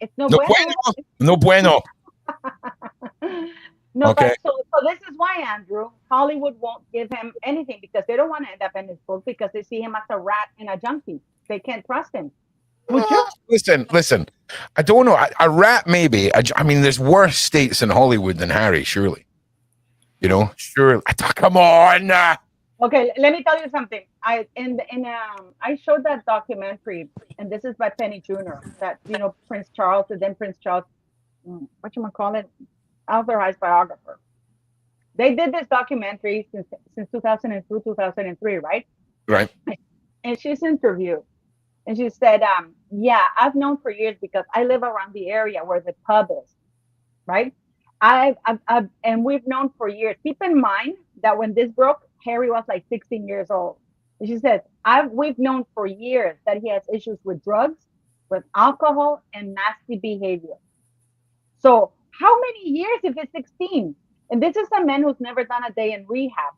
It's no No bueno. bueno. No bueno. No, Okay. but so this is why, Andrew, Hollywood won't give him anything because they don't want to end up in his book because they see him as a rat and a junkie. They can't trust him. Would you? Listen. I don't know. A rat, maybe. I mean, there's worse states in Hollywood than Harry, surely. You know, surely. Come on. Okay, let me tell you something. I showed that documentary, and this is by Penny Jr. That Prince Charles, and then Prince Charles, whatchamacallit, authorized biographer. They did this documentary since 2002, 2003, right? Right. And she's interviewed, and she said, "Yeah, I've known for years because I live around the area where the pub is, right? And we've known for years. Keep in mind that when this broke, Harry was like 16 years old. And she says, we've known for years that he has issues with drugs, with alcohol, and nasty behavior. So how many years if he's 16? And this is a man who's never done a day in rehab.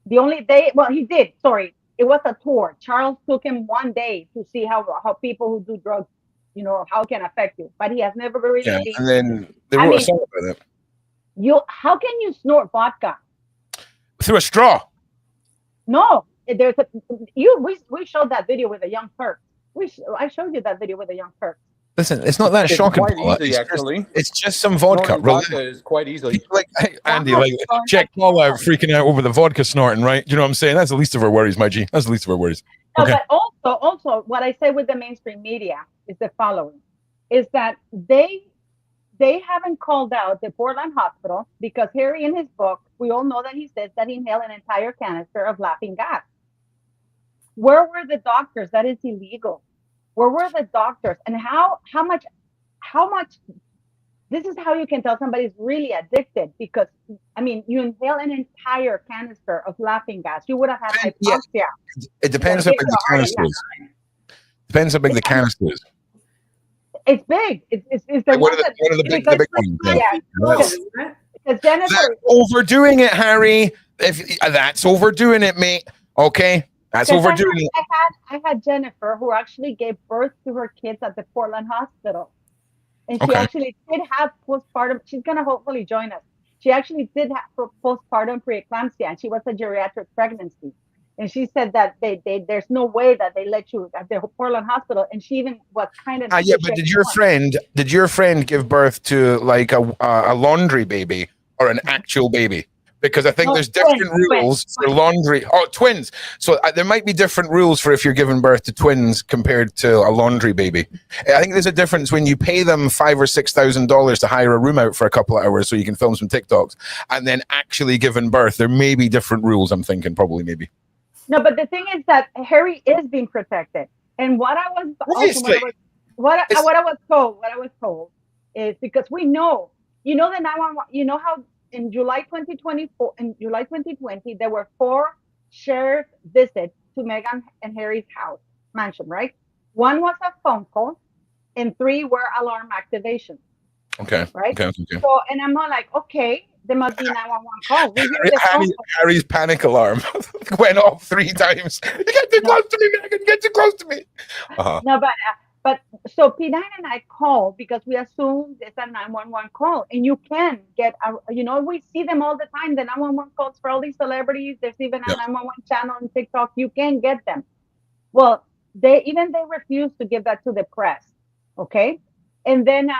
The only day, well, he did, sorry. It was a tour. Charles took him one day to see how people who do drugs, how it can affect you. But he has never really been. And then they wrote a song about it. How can you snort vodka? Through a straw. No, we showed that video with a young Turk. I showed you that video with a young Turk. Listen, it's not that shocking. Quite easy, actually. It's just some vodka. Vodka is quite easily. Like, hey, Andy, check Paul out freaking out over the vodka snorting, right? You know what I'm saying? That's the least of our worries, my G. That's the least of our worries. Okay. No, but also, what I say with the mainstream media is the following: is that they haven't called out the Portland hospital because Harry, in his book, we all know that he says that he inhaled an entire canister of laughing gas. Where were the doctors? That is illegal. Where were the doctors? And how much? This is how you can tell somebody's really addicted because, I mean, you inhale an entire canister of laughing gas. You would have had hypoxia. Yeah. It depends how big the canister is. Depends how big the canister is. It's big. It's the what are the big ones? Yeah. Because Jennifer, that's overdoing it, Harry. That's overdoing it, mate. Okay, that's overdoing it. I had Jennifer who actually gave birth to her kids at the Portland hospital, and she actually did have postpartum. She's gonna hopefully join us. She actually did have postpartum preeclampsia, and she was a geriatric pregnancy. And she said that there's no way that they let you at the Portland hospital. And she even was kind of yeah. But did your friend give birth to like a laundry baby or an actual baby? Because I think there's different rules for laundry. Oh, twins. So there might be different rules for if you're giving birth to twins compared to a laundry baby. I think there's a difference when you pay them $5,000 or $6,000 to hire a room out for a couple of hours so you can film some TikToks, and then actually giving birth. There may be different rules. I'm thinking probably maybe. No, but the thing is that Harry is being protected, and what I was told is because we know, the 911. How in July 2020, there were 4 sheriff visits to Meghan and Harry's mansion, right? 1 was a phone call, and 3 were alarm activations. Okay. Right. Okay. So, and I'm not like, okay. There must be 911 call. Harry's panic alarm went off 3 times. You get too close to me, Meghan. Get too close to me. No, but so P9 and I call because we assume it's a 911 call, and you can get we see them all the time. The 911 calls for all these celebrities. There's even a 911 channel on TikTok. You can get them. Well, they refuse to give that to the press. Okay, and then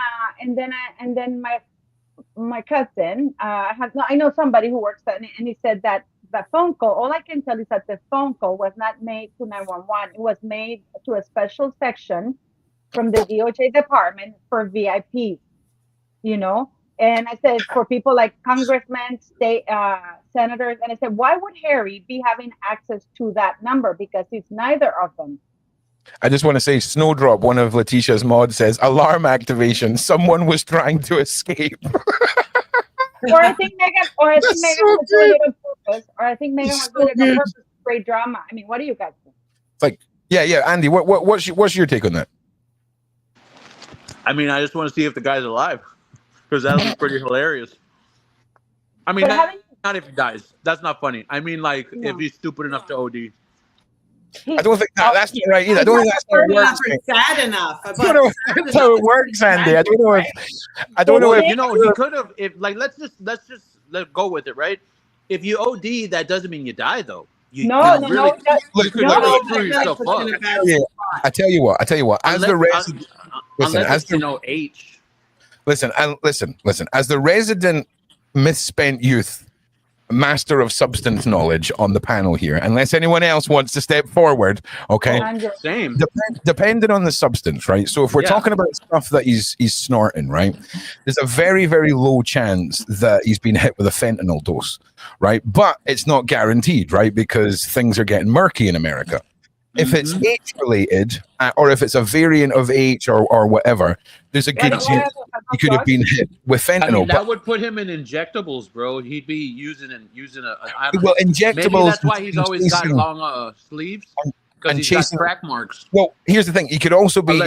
my cousin I know somebody who works at it, and he said that the phone call, all I can tell is that the phone call was not made to 911. It was made to a special section from the DOJ department for VIPs, and I said for people like congressmen, state senators, and I said, why would Harry be having access to that number? Because it's neither of them. I just want to say, Snowdrop, one of Letitia's mods, says alarm activation. Someone was trying to escape. Or I think Meghan was doing it on purpose. Or I think Meghan was doing it on purpose. Great drama. I mean, what do you guys think? It's like, yeah, Andy, what's your take on that? I mean, I just want to see if the guy's alive, because that would be pretty hilarious. I mean, not if he dies. That's not funny. I mean, like, if he's stupid enough to OD. I don't think that's not right either. I don't think that's how it works. Sad enough. I don't know if that's how it works, Andy. I don't know if you know, he could have. If like, let's just let go with it, right? If you OD, that doesn't mean you die, though. You could screw yourself up. I tell you what. As the resident, listen, as the H. Listen. As the resident misspent youth, master of substance knowledge on the panel here, unless anyone else wants to step forward, okay? Same. Depending on the substance, right? So if we're talking about stuff that he's snorting, right, there's a very, very low chance that he's been hit with a fentanyl dose, right? But it's not guaranteed, right? Because things are getting murky in America. If it's H related, or if it's a variant of H or whatever, there's a good chance he could have been hit with fentanyl. I mean, that would put him in injectables, bro. He'd be using a. Well, injectables. Maybe that's why he's always got long sleeves, because he's got crack marks. Well, here's the thing: he could also be,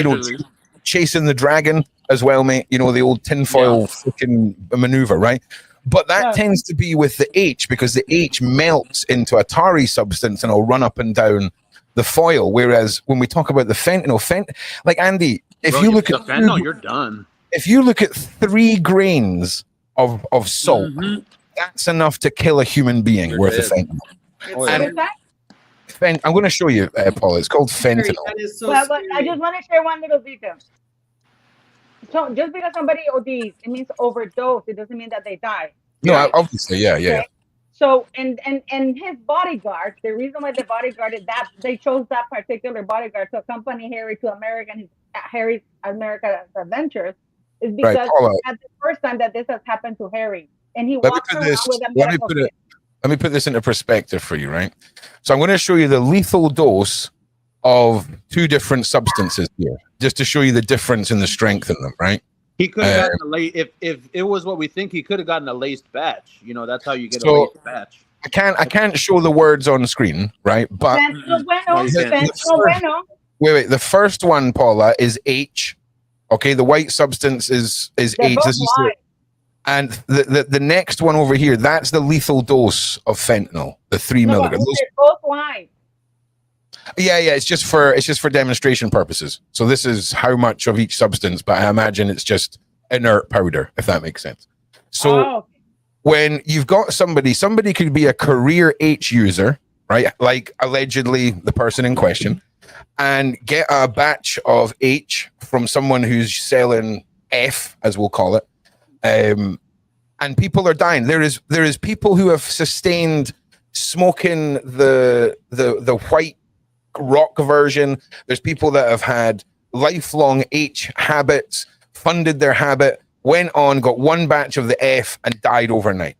chasing the dragon as well, mate. You know, the old tinfoil fucking maneuver, right? But that tends to be with the H, because the H melts into a tarry substance and it'll run up and down the foil. Whereas when we talk about the fentanyl, like Andy, if you look at fentanyl, you're done. If you look at 3 grains of salt, that's enough to kill a human being worth of fentanyl. I'm going to show you, Paula. It's called fentanyl. But I just want to share one little detail. So just because somebody ODs, it means overdose. It doesn't mean that they die. No, obviously, yeah. Okay? So, and his bodyguard, the reason why the bodyguard is that they chose that particular bodyguard to accompany Harry to Harry's American adventures is because that's the first time that this has happened to Harry, and he walks around with a medical kit. Let me put this into perspective for you, right? So I'm going to show you the lethal dose of 2 different substances here, just to show you the difference in the strength in them, right? He could have gotten a laced, if it was what we think, he could have gotten a laced batch. You know, that's how you get a laced batch. I can't show the words on screen, right? But wait. The first one, Paula, is H. Okay, the white substance is H. And the next one over here, that's the lethal dose of fentanyl, the 3 milligrams. They're both white. Yeah, it's just for demonstration purposes. So this is how much of each substance, but I imagine it's just inert powder, if that makes sense. So when you've got somebody could be a career H user, right? Like allegedly the person in question, and get a batch of H from someone who's selling F, as we'll call it. And people are dying. There is people who have sustained smoking the white rock version. There's people that have had lifelong H habits, funded their habit, went on, got one batch of the F, and died overnight.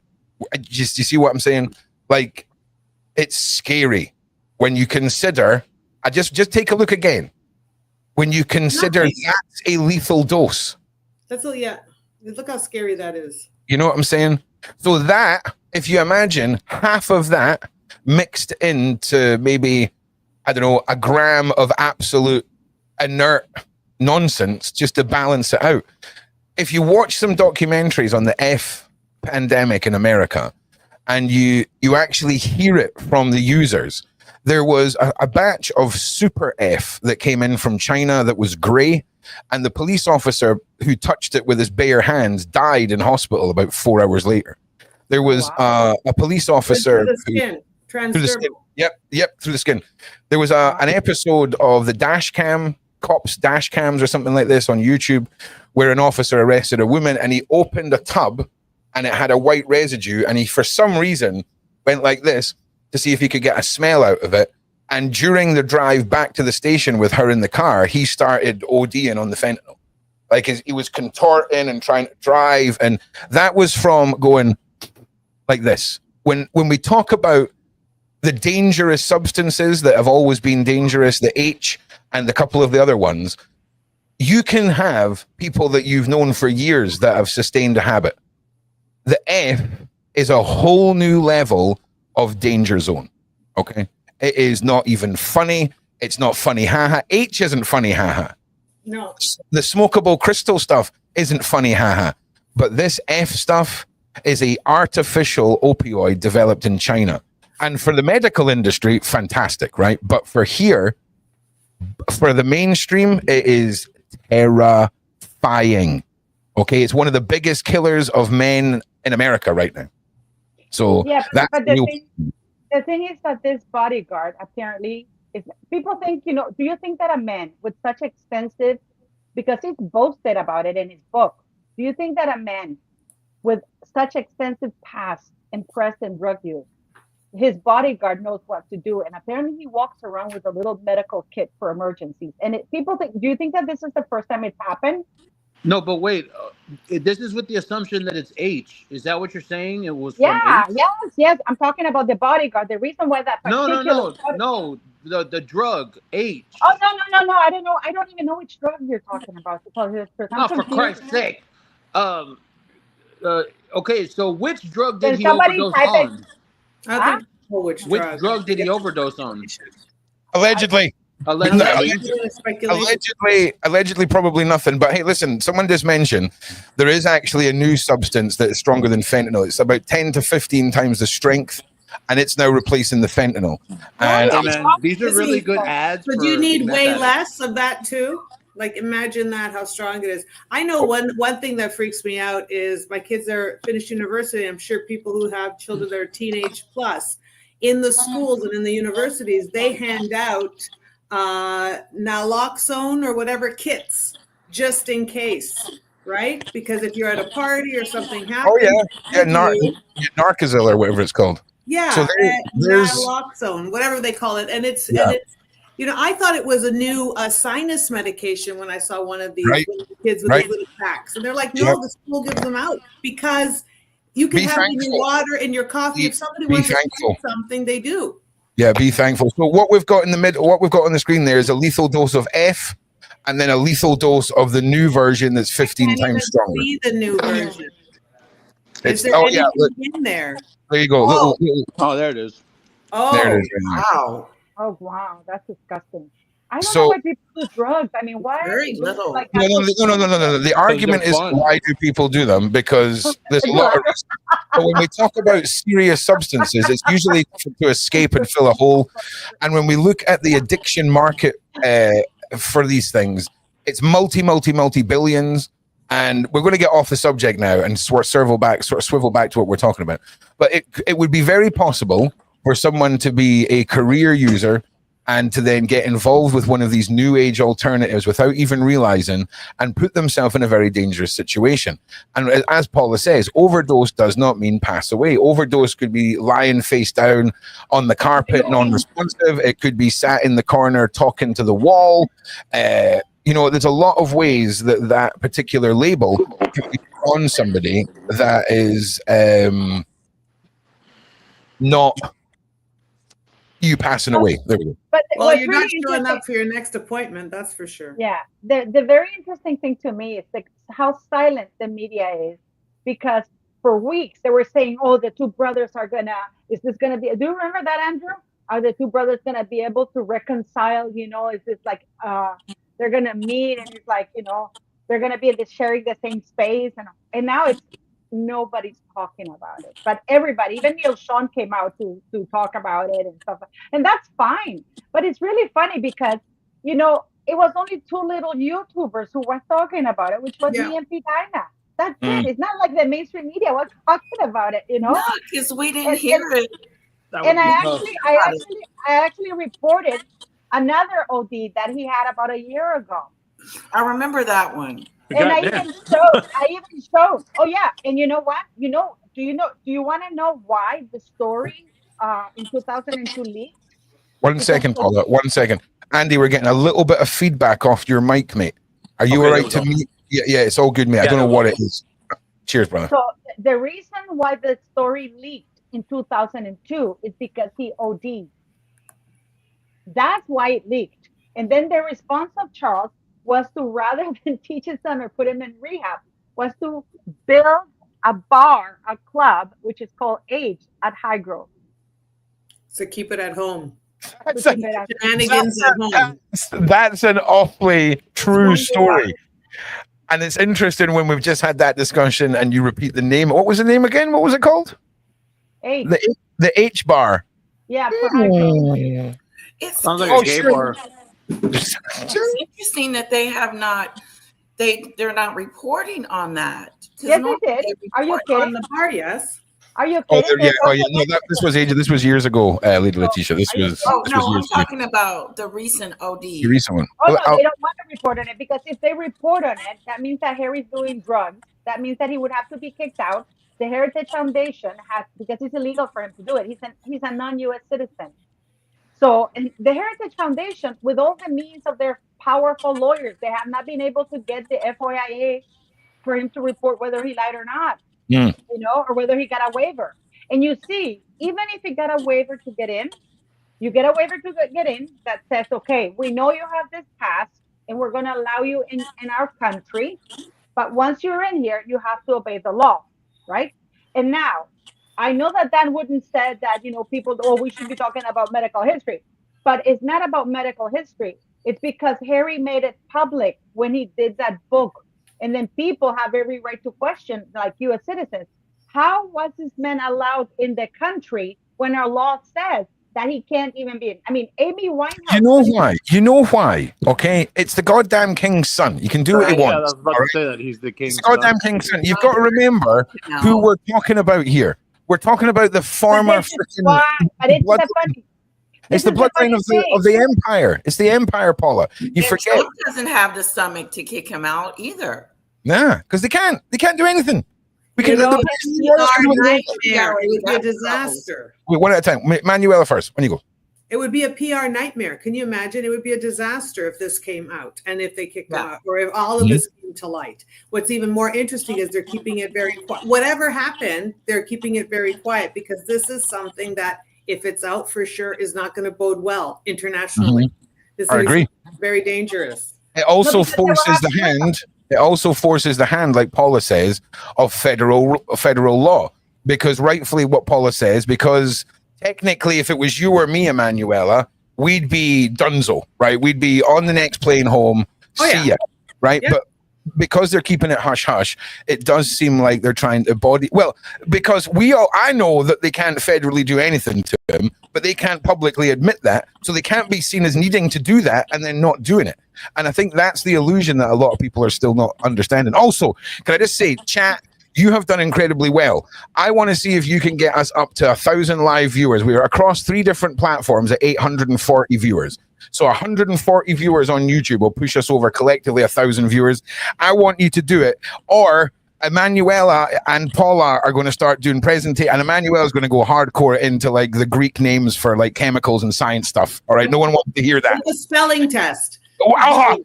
You see what I'm saying? Like, it's scary when you consider. I just take a look again. When you consider that's a lethal dose. Look how scary that is. You know what I'm saying? So that, if you imagine half of that mixed into maybe, I don't know, a gram of absolute inert nonsense just to balance it out. If you watch some documentaries on the F pandemic in America and you actually hear it from the users, there was a batch of super F that came in from China that was gray, and the police officer who touched it with his bare hands died in hospital about 4 hours later. There was a police officer through the skin. Yep, through the skin. There was an episode of the cops dash cams or something like this on YouTube, where an officer arrested a woman and he opened a tub and it had a white residue, and he for some reason went like this to see if he could get a smell out of it. And during the drive back to the station with her in the car, he started ODing on the fentanyl. Like he was contorting and trying to drive, and that was from going like this. When we talk about the dangerous substances that have always been dangerous, the H and a couple of the other ones, you can have people that you've known for years that have sustained a habit. The F is a whole new level of danger zone. Okay. It is not even funny. It's not funny, haha. H isn't funny, haha. No. The smokable crystal stuff isn't funny, haha. But this F stuff is a artificial opioid developed in China. And for the medical industry, fantastic, right? But for here, for the mainstream, it is terrifying. Okay, it's one of the biggest killers of men in America right now. So yeah, that's but the thing is that this bodyguard apparently is. People think, do you think that a man with such extensive, because he's boasted about it in his book, do you think that a man with such extensive past and present drug use, his bodyguard knows what to do, and apparently he walks around with a little medical kit for emergencies. And people think, do you think that this is the first time it's happened? No, but wait. This is with the assumption that it's H. Is that what you're saying? It was Yeah, from H? yes. I'm talking about the bodyguard. The reason why that particular No. The drug H. Oh, no. I don't know. I don't even know which drug you're talking about. Oh, for Christ's sake. Okay, so which drug did Can he somebody overdose type it? on? I think which drug did he overdose on? allegedly. Allegedly. Allegedly, probably nothing. But hey, listen, someone just mentioned there is actually a new substance that is stronger than fentanyl. It's about 10 to 15 times the strength, and it's now replacing the fentanyl. And Hey, man, these are really good ads. But you need way less of that too. Like, imagine that, how strong it is. I know one thing that freaks me out is my kids are finished university. I'm sure people who have children that are teenage plus in the schools and in the universities, they hand out naloxone or whatever kits just in case, right? Because if you're at a party or something happens, Narcozil or whatever it's called. Yeah, so there's naloxone, whatever they call it, and it's I thought it was a new sinus medication when I saw one of these kids with these little packs, and they're like, no, the school gives them out because you can have it in your water, in your coffee. If somebody wants to do something, they do. Yeah, be thankful. So what we've got in the middle, what we've got on the screen there is a lethal dose of F, and then a lethal dose of the new version that's 15 times stronger. See the new version. Is there anything in there? There you go. Oh, there it is. Oh, there it is. Wow. Oh, wow. That's disgusting. I don't know why people do drugs. I mean, why? Very little. Like no. The argument is, why do people do them? Because there's a lot of risk. But when we talk about serious substances, it's usually to escape and fill a hole. And when we look at the addiction market for these things, it's multi billions. And we're going to get off the subject now and swivel back to what we're talking about. But it would be very possible for someone to be a career user and to then get involved with one of these new age alternatives without even realizing and put themselves in a very dangerous situation. And as Paula says, overdose does not mean pass away. Overdose could be lying face down on the carpet, non-responsive. It could be sat in the corner talking to the wall. There's a lot of ways that particular label can be on somebody that is not you passing away. There we go. But you're not showing up for your next appointment, that's for sure. Yeah. The very interesting thing to me is how silent the media is, because for weeks they were saying, oh, the two brothers is this gonna be, do you remember that, Andrew? Are the two brothers gonna be able to reconcile? Is this like they're gonna meet and it's like, they're gonna be sharing the same space, and now it's nobody's talking about it, but everybody, even Neil Sean came out to talk about it and stuff, and that's fine. But it's really funny because it was only two little YouTubers who were talking about it, which was me and Pete Dinah. That's it. It's not like the mainstream media was talking about it, No, because we didn't hear it. And I actually reported another OD that he had about a year ago. I remember that one. And I even showed. Oh yeah, and you know what? Do you want to know why the story in 2002 leaked? 1 second, Paula. 1 second, Andy. We're getting a little bit of feedback off your mic, mate. Are you all right to mute? Yeah, it's all good, mate. I don't know what it is. Cheers, brother. So the reason why the story leaked in 2002 is because he OD'd. That's why it leaked. And then the response of Charles was to, rather than teach his son or put him in rehab, was to build a bar, a club, which is called Age at High Grove. So keep it at home. Shenanigans at home. That's an awfully true story. And it's interesting when we've just had that discussion and you repeat the name. What was the name again? What was it called? H. The H bar. Yeah, for hydro. It's Sounds like a gay bar. It's interesting that they have not. They're not reporting on that. Yes, they did. Are you kidding? On the bar, yes. Are you Oh, kidding? yeah. Oh, yeah. No, this was years ago, Lady Letitia. This was no, I'm years ago. talking about the recent OD. The recent one. Oh, no, they don't want to report on it because if they report on it, that means that Harry's doing drugs. That means that he would have to be kicked out. The Heritage Foundation has, because it's illegal for him to do it. He's a non-U.S. citizen. So, and the Heritage Foundation, with all the means of their powerful lawyers, they have not been able to get the FOIA for him to report whether he lied or not, or whether he got a waiver. And you see, even if he got a waiver to get in, you get a waiver to get in that says, okay, we know you have this pass and we're going to allow you in our country. But once you're in here, you have to obey the law, right? And now, I know that Dan wouldn't say that, people, we should be talking about medical history. But it's not about medical history. It's because Harry made it public when he did that book. And then people have every right to question, like U.S. citizens, how was this man allowed in the country when our law says that he can't even be in? I mean, Amy Winehouse. You know why? Okay, it's the goddamn king's son. You can do what he wants. I was about to say that he's the king's son. Goddamn king's son. You've got to remember who we're talking about here. We're talking about the former freaking. It's the bloodline of the empire. It's the empire, Paula. You forget. Trump doesn't have the stomach to kick him out either. Nah, because they can't. They can't do anything. We can. It would be a disaster. Wait, one at a time. Manuela first. When you go. It would be a PR nightmare. Can you imagine? It would be a disaster if this came out and if they kicked him out, or if all of this came to light. What's even more interesting is they're keeping it very quiet. Whatever happened, they're keeping it very quiet because this is something that, if it's out for sure, is not going to bode well internationally. This I agree. Very dangerous. It also forces the hand. It also forces the hand, like Paula says, of federal law, because rightfully what Paula says, because technically, if it was you or me, Emanuela, we'd be donezo, right? We'd be on the next plane home. See ya, right? Yeah. But because they're keeping it hush hush, it does seem like they're trying to because I know that they can't federally do anything to him, but they can't publicly admit that, so they can't be seen as needing to do that and then not doing it. And I think that's the illusion that a lot of people are still not understanding. Also, can I just say, chat, you have done incredibly well. I want to see if you can get us up to 1,000 live viewers. We are across 3 different platforms at 840 viewers. So 140 viewers on YouTube will push us over collectively 1,000 viewers. I want you to do it. Or Emanuela and Paula are going to start doing presentation, and Emanuela is going to go hardcore into like the Greek names for like chemicals and science stuff. All right. No one wants to hear that. Like a spelling test.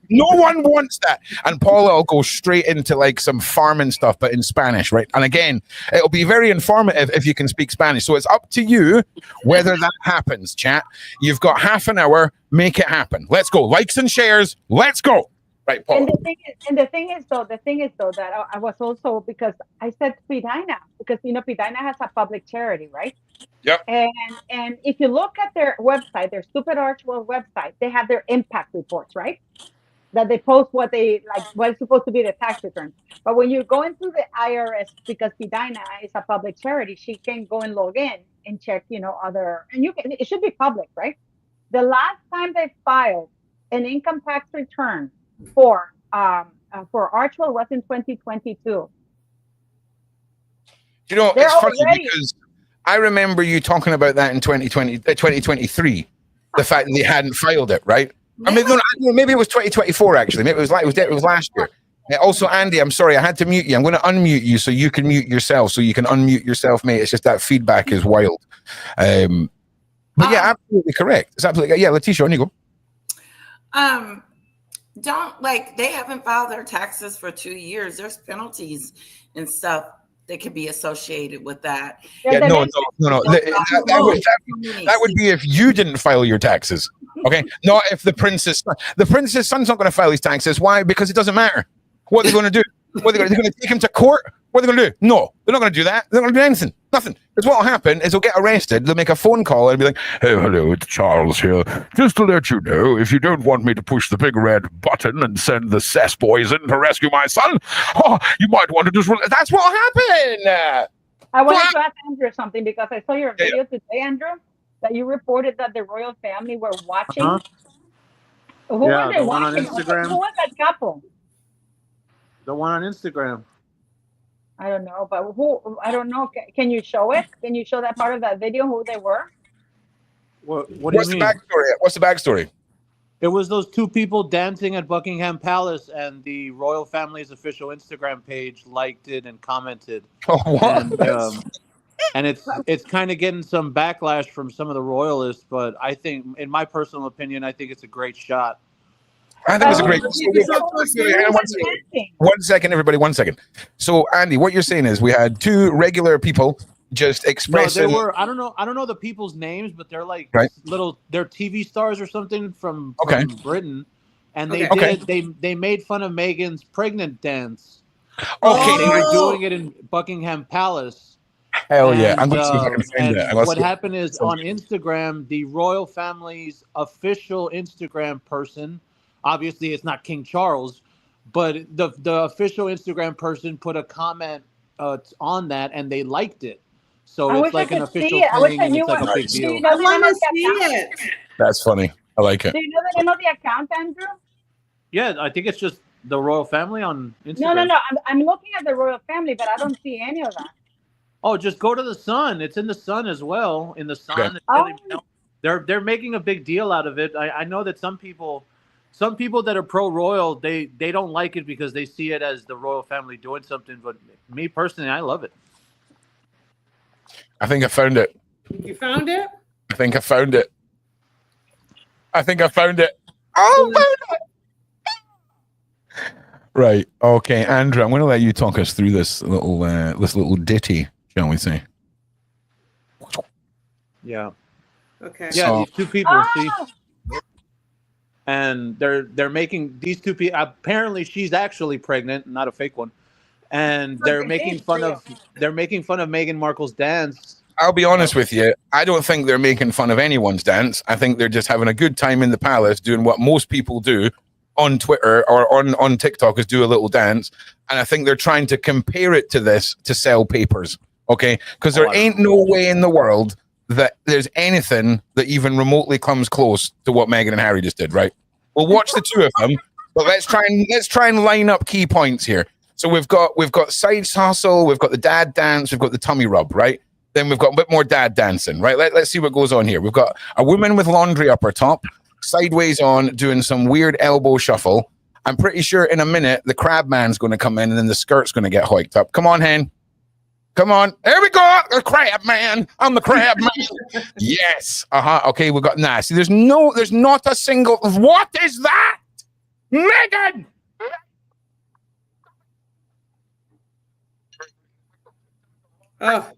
No one wants that. And Paula will go straight into like some farming stuff, but in Spanish, right? And again, it'll be very informative if you can speak Spanish. So it's up to you whether that happens, chat. You've got half an hour. Make it happen. Let's go. Likes and shares. Let's go. Right, Paula. And the thing is though that I was also, because I said Pidina, because Pidina has a public charity, right? Yep. And if you look at their website, their Stupid Archwell website, they have their impact reports, right? That they post what is supposed to be the tax return. But when you go into the IRS, because Pidina is a public charity, she can go and log in and check, it should be public, right? The last time they filed an income tax return for Archwell was in 2022. It's funny because I remember you talking about that in 2023, the fact that they hadn't filed it, right? I mean, maybe it was 2024 actually. Maybe it was last year. Also, Andy, I'm sorry, I had to mute you. I'm going to unmute you so you can mute yourself, so you can unmute yourself, mate. It's just that feedback is wild. But yeah, absolutely correct. It's absolutely Letitia, on you go. They haven't filed their taxes for 2 years. There's penalties and stuff that could be associated with that. Yeah, no. That would be if you didn't file your taxes. Okay, not if the prince's son's not going to file his taxes. Why? Because it doesn't matter. What are they going to do? They're going to take him to court? What are they going to do? No, they're not going to do that. They're not going to do anything. Nothing. Because what will happen is they'll get arrested. They'll make a phone call and be like, "Hey, hello, it's Charles here. Just to let you know, if you don't want me to push the big red button and send the cess boys in to rescue my son, you might want to just..." That's what will happen. I wanted to ask Andrew something because I saw your video today, Andrew. that you reported that the royal family were watching? Uh-huh. Who were they the one on watching? Instagram. Who was that couple? The one on Instagram. I don't know, but who? I don't know. Can you show it? Can you show that part of that video? Who they were? What do you What's the mean? backstory? What's the backstory? It was those two people dancing at Buckingham Palace, and the royal family's official Instagram page liked it and commented. Oh, what? And it's kind of getting some backlash from some of the royalists, but I think, in my personal opinion, I think it's a great shot. I think it's a great. One second, everybody. 1 second. So, Andy, what you're saying is we had two regular people just expressing. No, they were. I don't know the people's names, but they're like they're TV stars or something from Britain, and they made fun of Meghan's pregnant dance. Okay, they were doing it in Buckingham Palace. Hell yeah! I'm going to see if I can find that. What happened is on Instagram, the royal family's official Instagram person. Obviously, it's not King Charles, but the official Instagram person put a comment on that, and they liked it. So it's like an official thing, and it's like a big deal. I want to see it. That's funny. I like it. Do you know the name of the account, Andrew? Yeah, I think it's just the royal family on Instagram. No. I'm looking at the royal family, but I don't see any of that. Oh, just go to the Sun. It's in the Sun as well. In the Sun, they're making a big deal out of it. I know that some people that are pro-royal, they don't like it because they see it as the royal family doing something. But me personally, I love it. I think I found it. You found it? I think I found it. I found it. Oh, found it. Right. Okay, Andrew, I'm going to let you talk us through this little ditty, shall we say? Yeah. Okay. Yeah, these two people, see? And they're making these two people. Apparently, she's actually pregnant, not a fake one. And they're making fun of Meghan Markle's dance. I'll be honest with you. I don't think they're making fun of anyone's dance. I think they're just having a good time in the palace, doing what most people do on Twitter or on TikTok, is do a little dance. And I think they're trying to compare it to this to sell papers. Okay, because there ain't no way in the world that there's anything that even remotely comes close to what Meghan and Harry just did, right? We'll watch the two of them, but let's try and line up key points here. So we've got side hustle, we've got the dad dance, we've got the tummy rub, right? Then we've got a bit more dad dancing, right? Let's see what goes on here. We've got a woman with laundry up her top, sideways on, doing some weird elbow shuffle. I'm pretty sure in a minute the crab man's going to come in and then the skirt's going to get hiked up. Come on, hen. Come on. There we go. The crab man. I'm the crab man. Yes. Okay, we've got see, there's not a single. What is that? Meghan! Oh.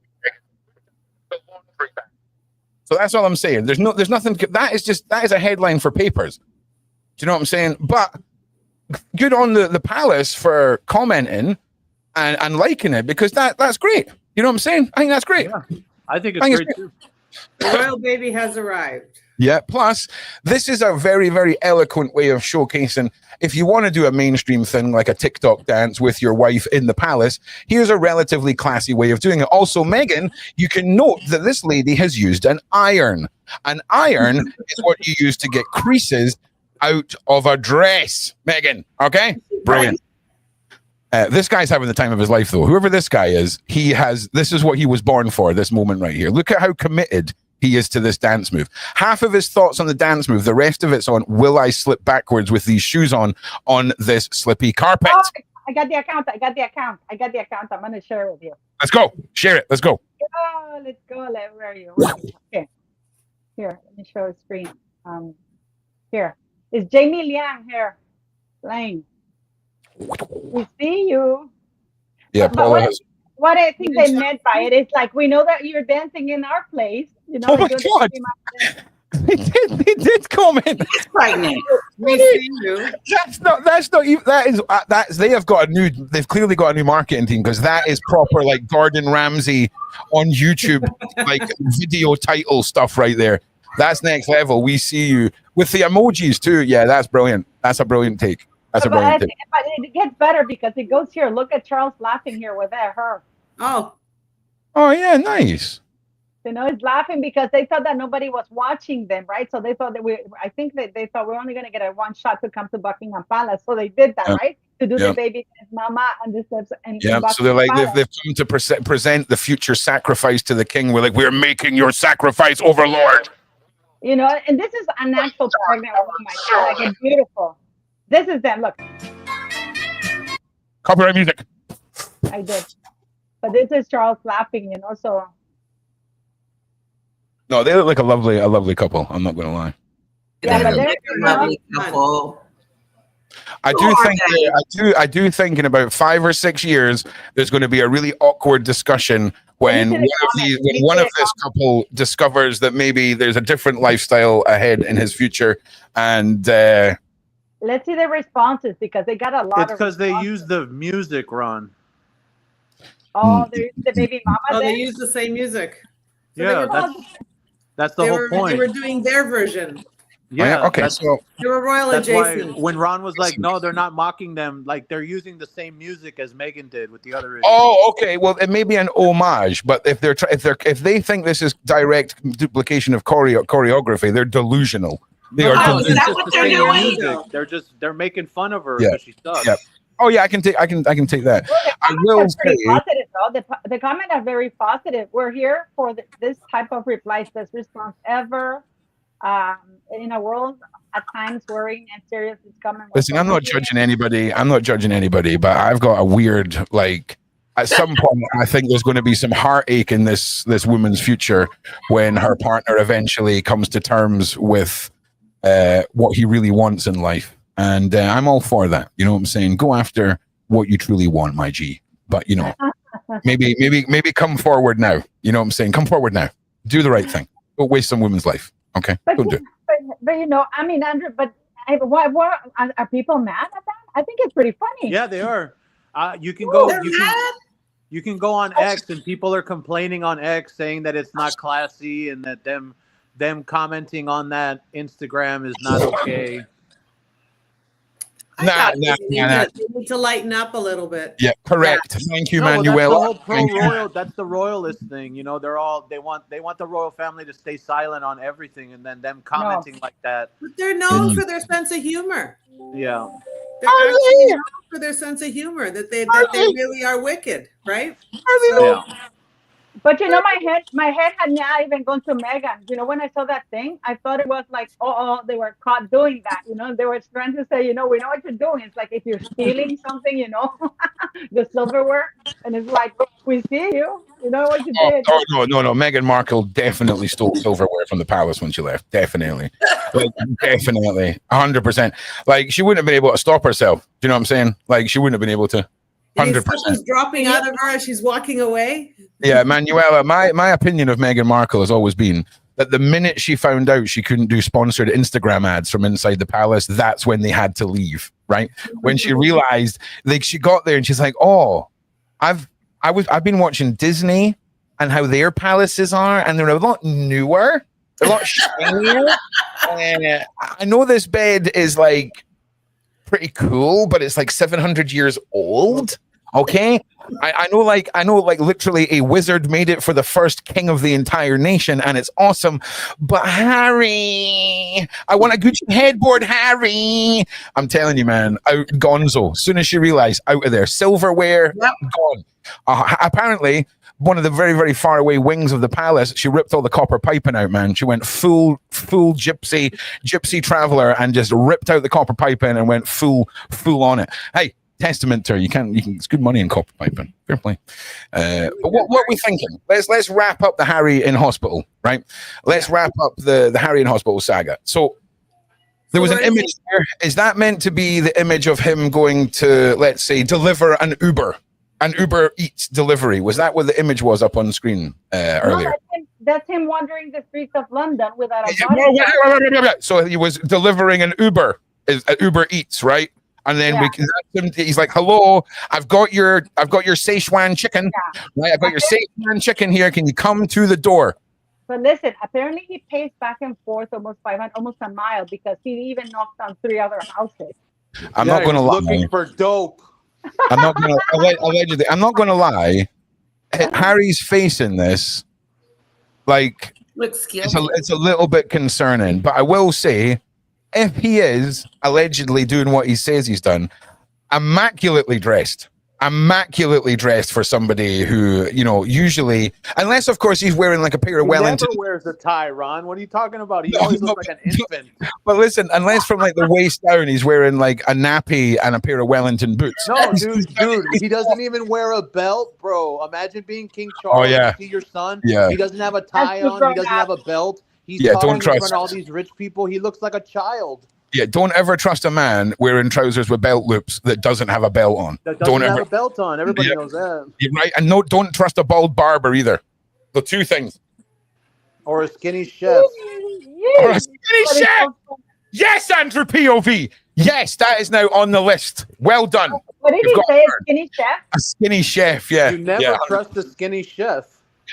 So that's all I'm saying. There's nothing. That is a headline for papers. Do you know what I'm saying? But good on the palace for commenting and liking it, because that's great. You know what I'm saying? I think that's great. Yeah, I think it's great too. The royal baby has arrived. Yeah. Plus, this is a very, very eloquent way of showcasing. If you want to do a mainstream thing like a TikTok dance with your wife in the palace, here's a relatively classy way of doing it. Also, Meghan, you can note that this lady has used an iron. An iron is what you use to get creases out of a dress, Meghan. Okay? Brilliant. This guy's having the time of his life, though. Whoever this guy is, this is what he was born for, this moment right here. Look at how committed he is to this dance move. Half of his thoughts on the dance move, the rest of it's on, will I slip backwards with these shoes on this slippy carpet? Oh, I got the account. I'm going to share it with you. Let's go. Share it. Let's go. Let's go. Where are you? Okay. Here, let me show a screen. Here. It's Jamie Liang here. Playing. We see you. Yeah, Paula what I think they meant by it is like, we know that you're dancing in our place. You know, oh my God. They did comment. He's pregnant. We see you. They've clearly got a new marketing team, because that is proper like Gordon Ramsay on YouTube, like video title stuff right there. That's next level. We see you with the emojis too. Yeah, that's brilliant. That's a brilliant take. But it gets better because it goes here. Look at Charles laughing here with her. Oh. Oh yeah, nice. It's laughing because they thought that nobody was watching them, right? So they thought that I think that they thought we're only going to get a one shot to come to Buckingham Palace. So they did that, Yeah. right? To do Yeah. the baby mama and the steps. And yeah. So they're like, they've come to present the future sacrifice to the king. We're like, we're making your sacrifice, overlord. And this is an actual pregnant woman, like a beautiful. This is them. Look. Copyright music. I did. But this is Charles laughing, so. No, they look like a lovely couple. I'm not going to lie. Yeah, but they're a lovely couple. I do think in about 5 or 6 years, there's going to be a really awkward discussion when one of this couple discovers that maybe there's a different lifestyle ahead in his future. And let's see the responses because they got a lot. It's because they use the music, Ron. Oh, they use the baby mama. Oh, they use the same music. So yeah, that's the whole point. They were doing their version. Yeah. Okay. So they were royal adjacent. When Ron was like, "No, they're not mocking them. Like they're using the same music as Meghan did with the other." Oh, okay. Well, it may be an homage, but if they think this is direct duplication of choreography, they're delusional. They are. Is that what they're doing? They're making fun of her because she sucks. Yeah. Oh yeah, I can take that. Well, I will say positive though. The comments are very positive. We're here for this type of replies, this response ever. In a world at times worrying and serious is coming. Listen, I'm not judging anybody, but I've got a weird at some point I think there's going to be some heartache in this woman's future when her partner eventually comes to terms with what he really wants in life. And I'm all for that. You know what I'm saying? Go after what you truly want, my G. But maybe come forward now. You know what I'm saying? Come forward now. Do the right thing. Don't waste some women's life. Okay, don't do it. But I mean, Andrew, but why are people mad at that? I think it's pretty funny. Yeah, they are. You can go on X, and people are complaining on X saying that it's not classy and that them commenting on that Instagram is not okay. They need to lighten up a little bit. Yeah, correct. Yeah. Thank you, Manuela. That's the royalist thing. They want the royal family to stay silent on everything, and then them commenting like that. But they're known for their sense of humor. Yeah. They're actually known for their sense of humor, that they really are wicked, right? Yeah. But my head had not even gone to Meghan. When I saw that thing, I thought it was like, they were caught doing that. They were trying to say, we know what you're doing. It's like if you're stealing something, the silverware, and it's like, we see you. You know what you did. Oh no! Meghan Markle definitely stole silverware from the palace when she left. Definitely, definitely, 100%. Like she wouldn't have been able to stop herself. Do you know what I'm saying? Like she wouldn't have been able to. 100%. She's dropping out of her as she's walking away. Yeah, Manuela, my opinion of Meghan Markle has always been that the minute she found out she couldn't do sponsored Instagram ads from inside the palace, that's when they had to leave, right? When she realized, she got there and she's like, I've been watching Disney and how their palaces are, and they're a lot newer, a lot shinier. And I know this bed is like pretty cool, but it's like 700 years old. Okay, I know like literally a wizard made it for the first king of the entire nation, and it's awesome. But Harry, I want a Gucci headboard, Harry. I'm telling you, man, out gonzo. As soon as she realized, out of there, silverware, gone. Apparently, one of the very, very far away wings of the palace, she ripped all the copper piping out, man. She went full gypsy traveler and just ripped out the copper piping and went full on it. Hey, testament to her. You can. It's good money in copper piping. Fair play. But what are we thinking? Let's wrap up the Harry in hospital, right? Let's wrap up the Harry in hospital saga. So there was an image there. Is that meant to be the image of him going to, let's say, deliver an Uber Eats delivery? Was that what the image was up on the screen earlier? No, that's him wandering the streets of London without a body. So he was delivering an Uber Eats, right? And then he's like, "Hello, I've got your Szechuan chicken. Right? I've got your Szechuan chicken here. Can you come to the door?" But listen, apparently he paced back and forth almost a mile because he even knocked on 3 other houses. I'm not going to lie. Looking for dope. I'm not going to lie. Harry's face in this Like, Looks skilled. it's a little bit concerning. But I will say, if he is allegedly doing what he says he's done, immaculately dressed for somebody who, you know, usually, unless of course he's wearing like a pair of Wellington. He never wears a tie, Ron. What are you talking about? He always looks like an infant. But listen, unless from like the waist down he's wearing like a nappy and a pair of Wellington boots. No, dude, he doesn't even wear a belt, bro. Imagine being King Charles. Oh, yeah. You see your son. Yeah. He doesn't have a tie on. He doesn't have a belt. He's Yeah, talking don't in trust. front of all these rich people. He looks like a child. Yeah, don't ever trust a man wearing trousers with belt loops that doesn't have a belt on. That doesn't Don't have ever. a belt on. Everybody Yeah. knows that. You're right, and no, don't trust a bald barber either. The two things. Or a skinny chef. Or a skinny chef. Yes, Andrew POV. Yes, that is now on the list. Well done. What did You've he got say? a A word. skinny chef? A skinny chef, yeah. You never Yeah. trust a skinny chef.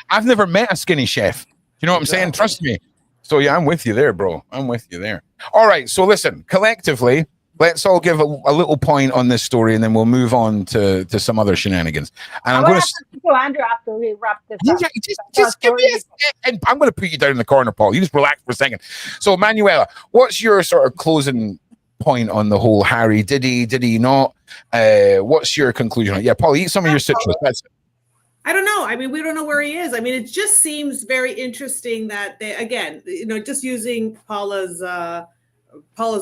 I've never met a skinny chef. You know what I'm saying? Trust me. So yeah, I'm with you there, bro. I'm with you there. All right. So listen, collectively, let's all give a little point on this story, and then we'll move on to some other shenanigans. And I'm going to Andrew after we wrap this up. just give me a second. I'm going to put you down in the corner, Paul. You just relax for a second. So, Manuela, what's your sort of closing point on the whole Harry? Did he not? What's your conclusion on it? Yeah, Paul, eat some of your citrus. That's it. I don't know. I mean, we don't know where he is. I mean, it just seems very interesting that they, again, you know, just using Paula's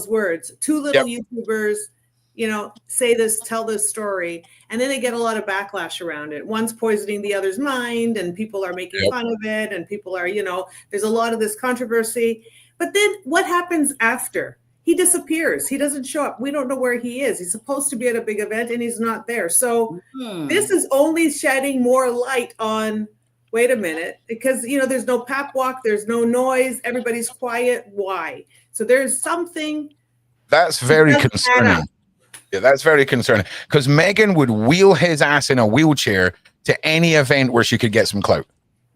words, two little YouTubers, you know, say this, tell this story, and then they get a lot of backlash around it. One's poisoning the other's mind, and people are making fun of it, and people are, you know, there's a lot of this controversy. But then what happens after? He disappears. He doesn't show up. We don't know where he is. He's supposed to be at a big event and he's not there. So this is only shedding more light on, wait a minute, because, you know, there's no pap walk, there's no noise, everybody's quiet. Why? So there's something. That's very concerning. Yeah, that's very concerning because Meghan would wheel his ass in a wheelchair to any event where she could get some clout.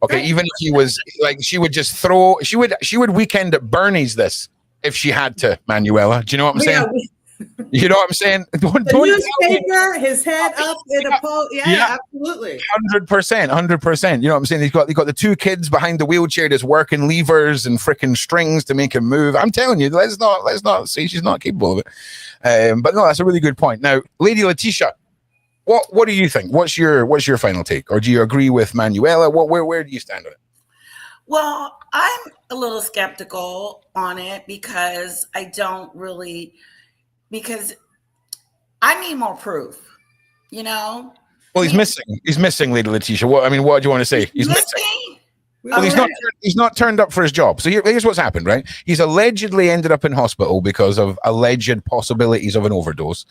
Okay. Right. Even if he was like, she would just throw, she would weekend at Bernie's this. If she had to, Manuela. Do you know what I'm saying? You know what I'm saying? Don't newspaper, his head up in a pole. Yeah, absolutely. 100%. You know what I'm saying? He's got the two kids behind the wheelchair just working levers and freaking strings to make him move. I'm telling you, let's not say she's not capable of it. But no, that's a really good point. Now, Lady Letitia, what do you think? What's your final take? Or do you agree with Manuela? Where do you stand on it? Well, I'm a little skeptical on it because because I need more proof, you know? Well, he's missing. He's missing, Lady Letitia. What do you want to say? He's missing. Well, he's not turned up for his job. So here's what's happened, right? He's allegedly ended up in hospital because of alleged possibilities of an overdose.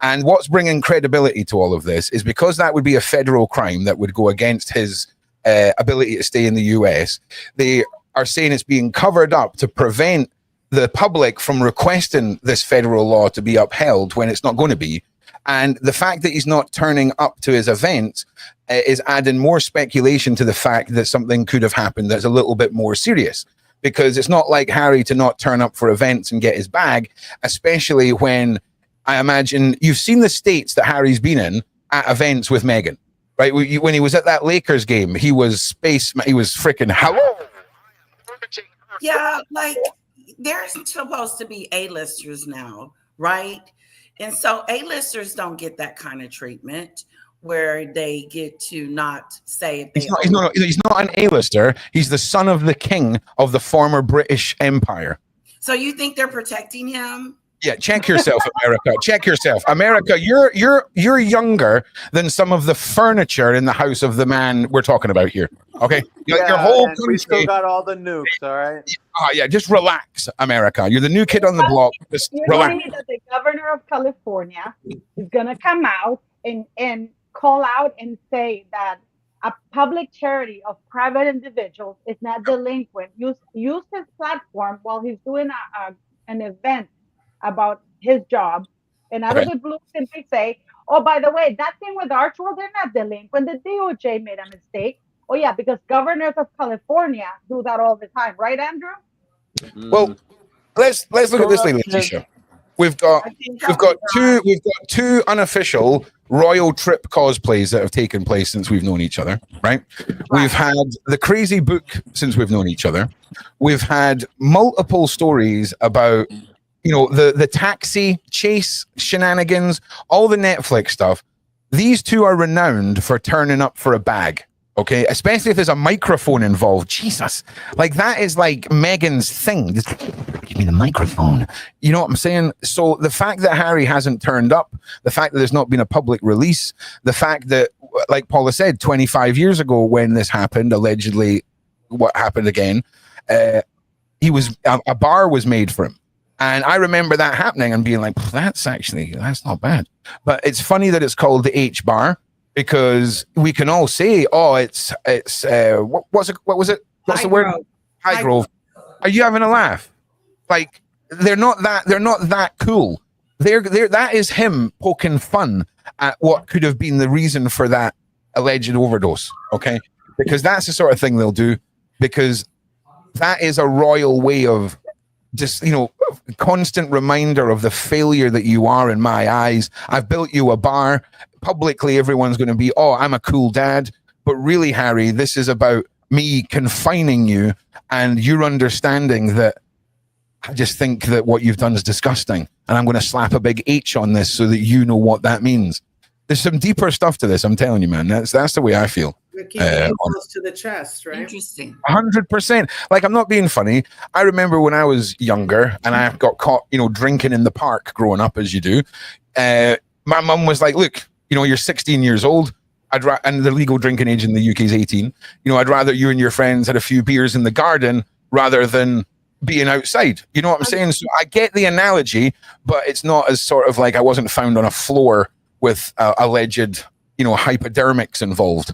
And what's bringing credibility to all of this is because that would be a federal crime that would go against his ability to stay in the US. They are saying it's being covered up to prevent the public from requesting this federal law to be upheld when it's not going to be. And the fact that he's not turning up to his events is adding more speculation to the fact that something could have happened that's a little bit more serious. Because it's not like Harry to not turn up for events and get his bag, especially when I imagine you've seen the states that Harry's been in at events with Meghan. Right, when he was at that Lakers game, he was freaking hello. Yeah, like they're supposed to be A-listers now, right? And so A-listers don't get that kind of treatment where they get to not say if they he's not an A-lister. He's the son of the king of the former British Empire. So you think they're protecting him? Yeah, check yourself, America. Check yourself, America. You're younger than some of the furniture in the house of the man we're talking about here. Okay, your whole country. We still got all the nukes. All right. Yeah, just relax, America. You're the new kid on the block. Just relax. That the governor of California is gonna come out and call out and say that a public charity of private individuals is not delinquent. Use his platform while he's doing an event about his job, and out of the blue simply say, oh, by the way, that thing with Archwell, they're not delinquent. The DOJ made a mistake. Oh yeah, because governors of California do that all the time, right, Andrew? Well, let's look at this, Lady Letitia. We've got two unofficial royal trip cosplays that have taken place since we've known each other, right? We've had the crazy book since we've known each other. We've had multiple stories about, you know, the taxi chase shenanigans, all the Netflix stuff. These two are renowned for turning up for a bag. Okay, especially if there's a microphone involved. Jesus, like that is like Meghan's thing. Just give me the microphone. You know what I'm saying? So the fact that Harry hasn't turned up, the fact that there's not been a public release, the fact that, like Paula said, 25 years ago when this happened, allegedly, what happened again, he was a bar was made for him. And I remember that happening and being like, that's not bad. But it's funny that it's called the H bar, because we can all say, oh, it's what was it? What's the word? Highgrove. Are you having a laugh? Like they're not that cool. They're that is him poking fun at what could have been the reason for that alleged overdose. Okay, because that's the sort of thing they'll do, because that is a royal way of just, you know, constant reminder of the failure that you are in my eyes. I've built you a bar. Publicly, everyone's going to be, oh, I'm a cool dad. But really, Harry, this is about me confining you and you're understanding that I just think that what you've done is disgusting. And I'm going to slap a big H on this so that you know what that means. There's some deeper stuff to this. I'm telling you, man. That's the way I feel. Close to the chest, right? Interesting. 100%. Like, I'm not being funny. I remember when I was younger and I got caught, you know, drinking in the park growing up, as you do. My mum was like, look, you know, you're 16 years old. And the legal drinking age in the UK is 18. You know, I'd rather you and your friends had a few beers in the garden rather than being outside. You know what I'm saying? So I get the analogy, but it's not as sort of like I wasn't found on a floor with alleged, you know, hypodermics involved.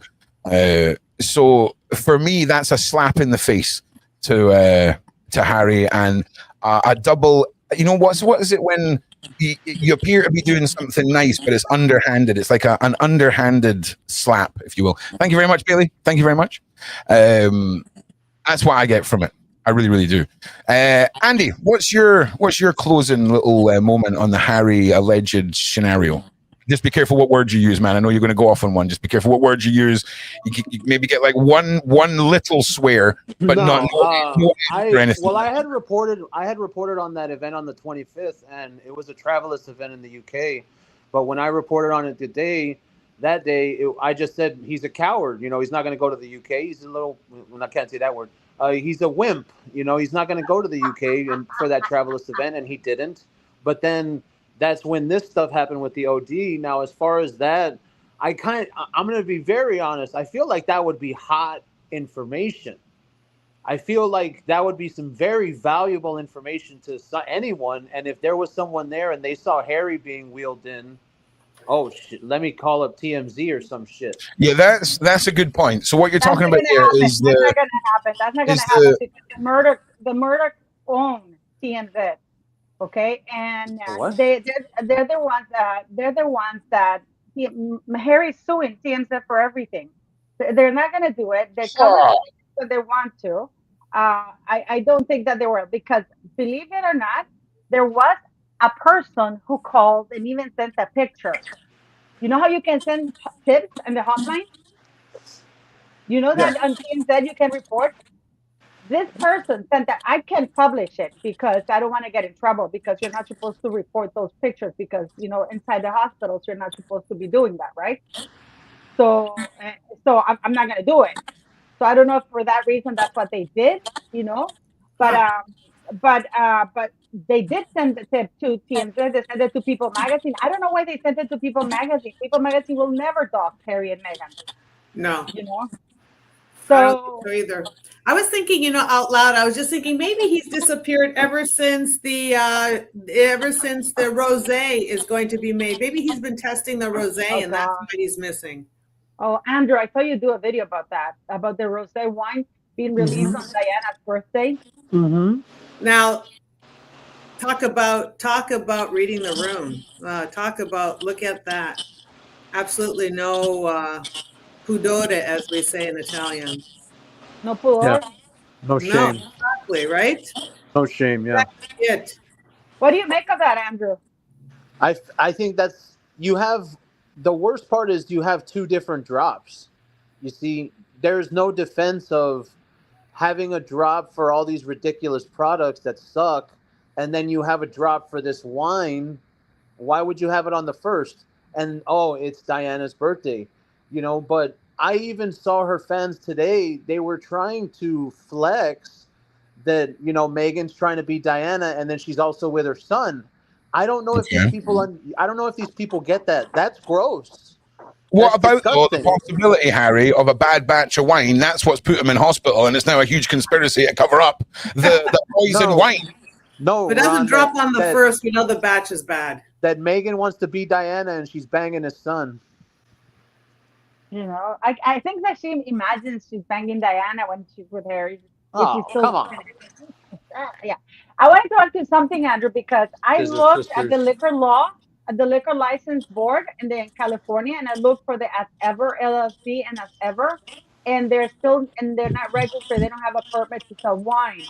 So for me, that's a slap in the face to Harry, and a double. You know what is it when you appear to be doing something nice, but it's underhanded? It's like an underhanded slap, if you will. Thank you very much, Bailey. Thank you very much. That's what I get from it. I really, really do. Andy, what's your closing little moment on the Harry alleged scenario? Just be careful what words you use, man. I know you're going to go off on one. Just be careful what words you use. You maybe get like one little swear, but not. I had reported on that event on the 25th, and it was a Travelist event in the UK. But when I reported on it that day, I just said he's a coward. You know, he's not going to go to the UK. He's a little. Well, I can't say that word. He's a wimp. You know, he's not going to go to the UK and for that Travelist event, and he didn't. But then that's when this stuff happened with the OD. Now, as far as that, I'm going to be very honest. I feel like that would be hot information. I feel like that would be some very valuable information to anyone. And if there was someone there and they saw Harry being wheeled in, oh shit, let me call up TMZ or some shit. Yeah, that's a good point. So what you're talking about here is that's not going to happen. That's not going to happen because the murder own TMZ. Okay, and they're the ones that Harry's suing TMZ for everything. They're not going to do it. They want to. I don't think that they were, because believe it or not, there was a person who called and even sent a picture. You know how you can send tips in the hotline? You know that on TMZ you can report. This person sent that. I can't publish it because I don't want to get in trouble, because you're not supposed to report those pictures, because, you know, inside the hospitals, you're not supposed to be doing that, right? So I'm not going to do it. So I don't know if for that reason, that's what they did, you know, but they did send the tip to TMZ. They sent it to People Magazine. I don't know why they sent it to People Magazine. People Magazine will never dox Harry and Meghan. No. You know? So I don't think so either. I was thinking, you know, out loud, I was just thinking maybe he's disappeared ever since the rosé is going to be made. Maybe he's been testing the rosé and that's why he's missing. Oh, Andrew, I saw you do a video about that, about the rosé wine being released on Diana's birthday. Mm-hmm. Now, talk about reading the room. Look at that. Absolutely no pudore, as we say in Italian. No pudor. Yeah. No shame. No, exactly, right? No shame, yeah. That's it. What do you make of that, Andrew? I think that's you have the worst part is you have two different drops. You see, there's no defense of having a drop for all these ridiculous products that suck, and then you have a drop for this wine. Why would you have it on the first? And oh, it's Diana's birthday, but I even saw her fans today. They were trying to flex that, Meghan's trying to be Diana, and then she's also with her son. I don't know if these people. I don't know if these people get that. That's gross. What about the possibility, Harry, of a bad batch of wine? That's what's put him in hospital, and it's now a huge conspiracy to cover up the poison wine. No, if it doesn't drop on the first, the batch is bad. That Meghan wants to be Diana and she's banging his son. I think that she imagines she's banging Diana when she's with Harry. Oh, come on. Yeah. I wanted to ask you something, Andrew, because I looked at the liquor law, at the liquor license board in California, and I looked for the As Ever LLC and As Ever, and they're not registered. They don't have a permit to sell wine.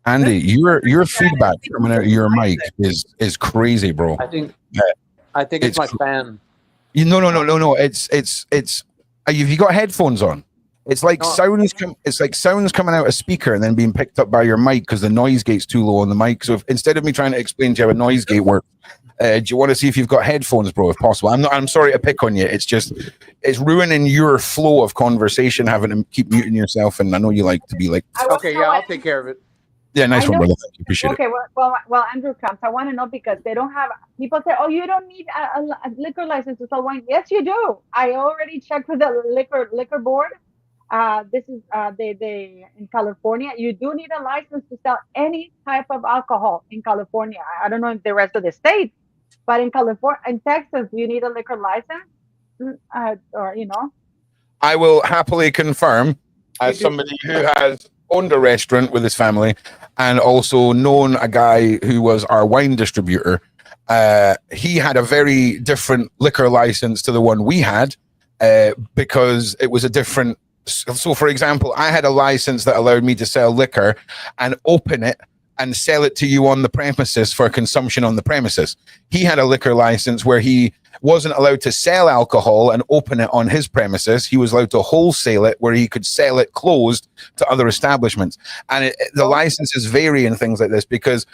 Andy, your feedback coming out of your mic is crazy, bro. I think it's my fan. No. It's. Have you got headphones on? It's like sounds coming out of a speaker and then being picked up by your mic because the noise gate's too low on the mic. So instead of me trying to explain to you how a noise gate works, do you want to see if you've got headphones, bro? If possible. I'm sorry to pick on you. It's ruining your flow of conversation having to keep muting yourself. And I know you like to be like. Okay, yeah, I'll take care of it. Yeah, nice one, brother. Thank you. Appreciate it. Okay, well, Andrew comes. I want to know because they don't have. People say, "Oh, you don't need a liquor license to sell wine." Yes, you do. I already checked with the liquor board. This is they in California. You do need a license to sell any type of alcohol in California. I don't know if the rest of the state, but in California, in Texas, you need a liquor license, I will happily confirm, as somebody who has owned a restaurant with his family and also known a guy who was our wine distributor. He had a very different liquor license to the one we had because it was a different. So, for example, I had a license that allowed me to sell liquor and open it and sell it to you on the premises for consumption on the premises. He had a liquor license where he wasn't allowed to sell alcohol and open it on his premises. He was allowed to wholesale it where he could sell it closed to other establishments. And the licenses vary in things like this because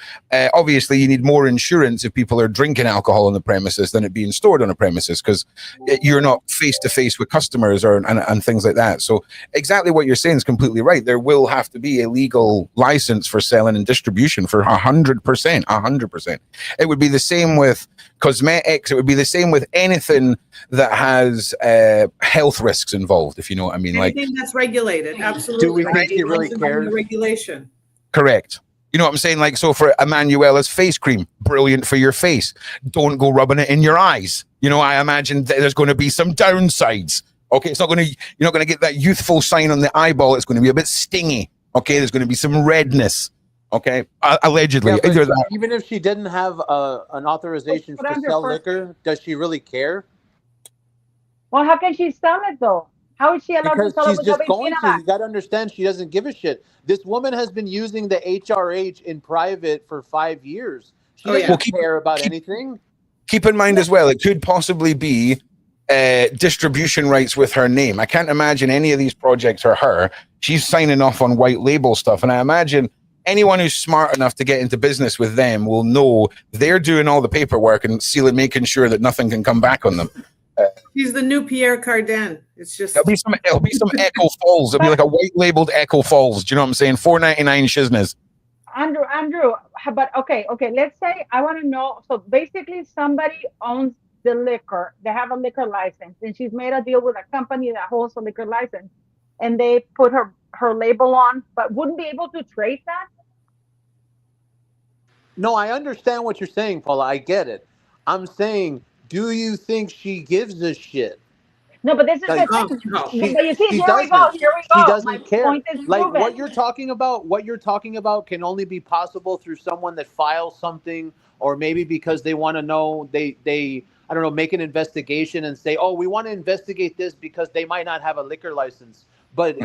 obviously you need more insurance if people are drinking alcohol on the premises than it being stored on a premises because you're not face to face with customers and things like that. So exactly what you're saying is completely right. There will have to be a legal license for selling and distribution for 100%. It would be the same with cosmetics. It would be the same with anything that has health risks involved, if you know what I mean. Anything that's regulated, absolutely. Do we think he really cares? Regulation. Correct. You know what I'm saying? Like, so for Emanuela's face cream, brilliant for your face. Don't go rubbing it in your eyes. I imagine that there's going to be some downsides. Okay, you're not going to get that youthful sign on the eyeball. It's going to be a bit stingy. Okay, there's going to be some redness. Okay, allegedly. Yeah, even if she didn't have an authorization to sell liquor, does she really care? Well, how can she sell it though? How is she allowed to sell it? Because she's just going to. You got to understand, she doesn't give a shit. This woman has been using the HRH in private for 5 years. She doesn't care about anything. Keep in mind as well, it could possibly be distribution rights with her name. I can't imagine any of these projects are her. She's signing off on white label stuff, and I imagine anyone who's smart enough to get into business with them will know they're doing all the paperwork and making sure that nothing can come back on them. She's the new Pierre Cardin. It's just it'll be some Echo Falls. It'll be like a white labeled Echo Falls. Do you know what I'm saying? $4.99 shizness. Andrew, but okay. Let's say I want to know. So basically, somebody owns the liquor. They have a liquor license, and she's made a deal with a company that holds a liquor license, and they put her label on, but wouldn't be able to trace that. No, I understand what you're saying, Paula. I get it. I'm saying, do you think she gives a shit? No, but this is the thing. No, here we go. She doesn't care. Like what you're talking about can only be possible through someone that files something, or maybe because they want to know they I don't know, make an investigation and say, oh, we want to investigate this because they might not have a liquor license. But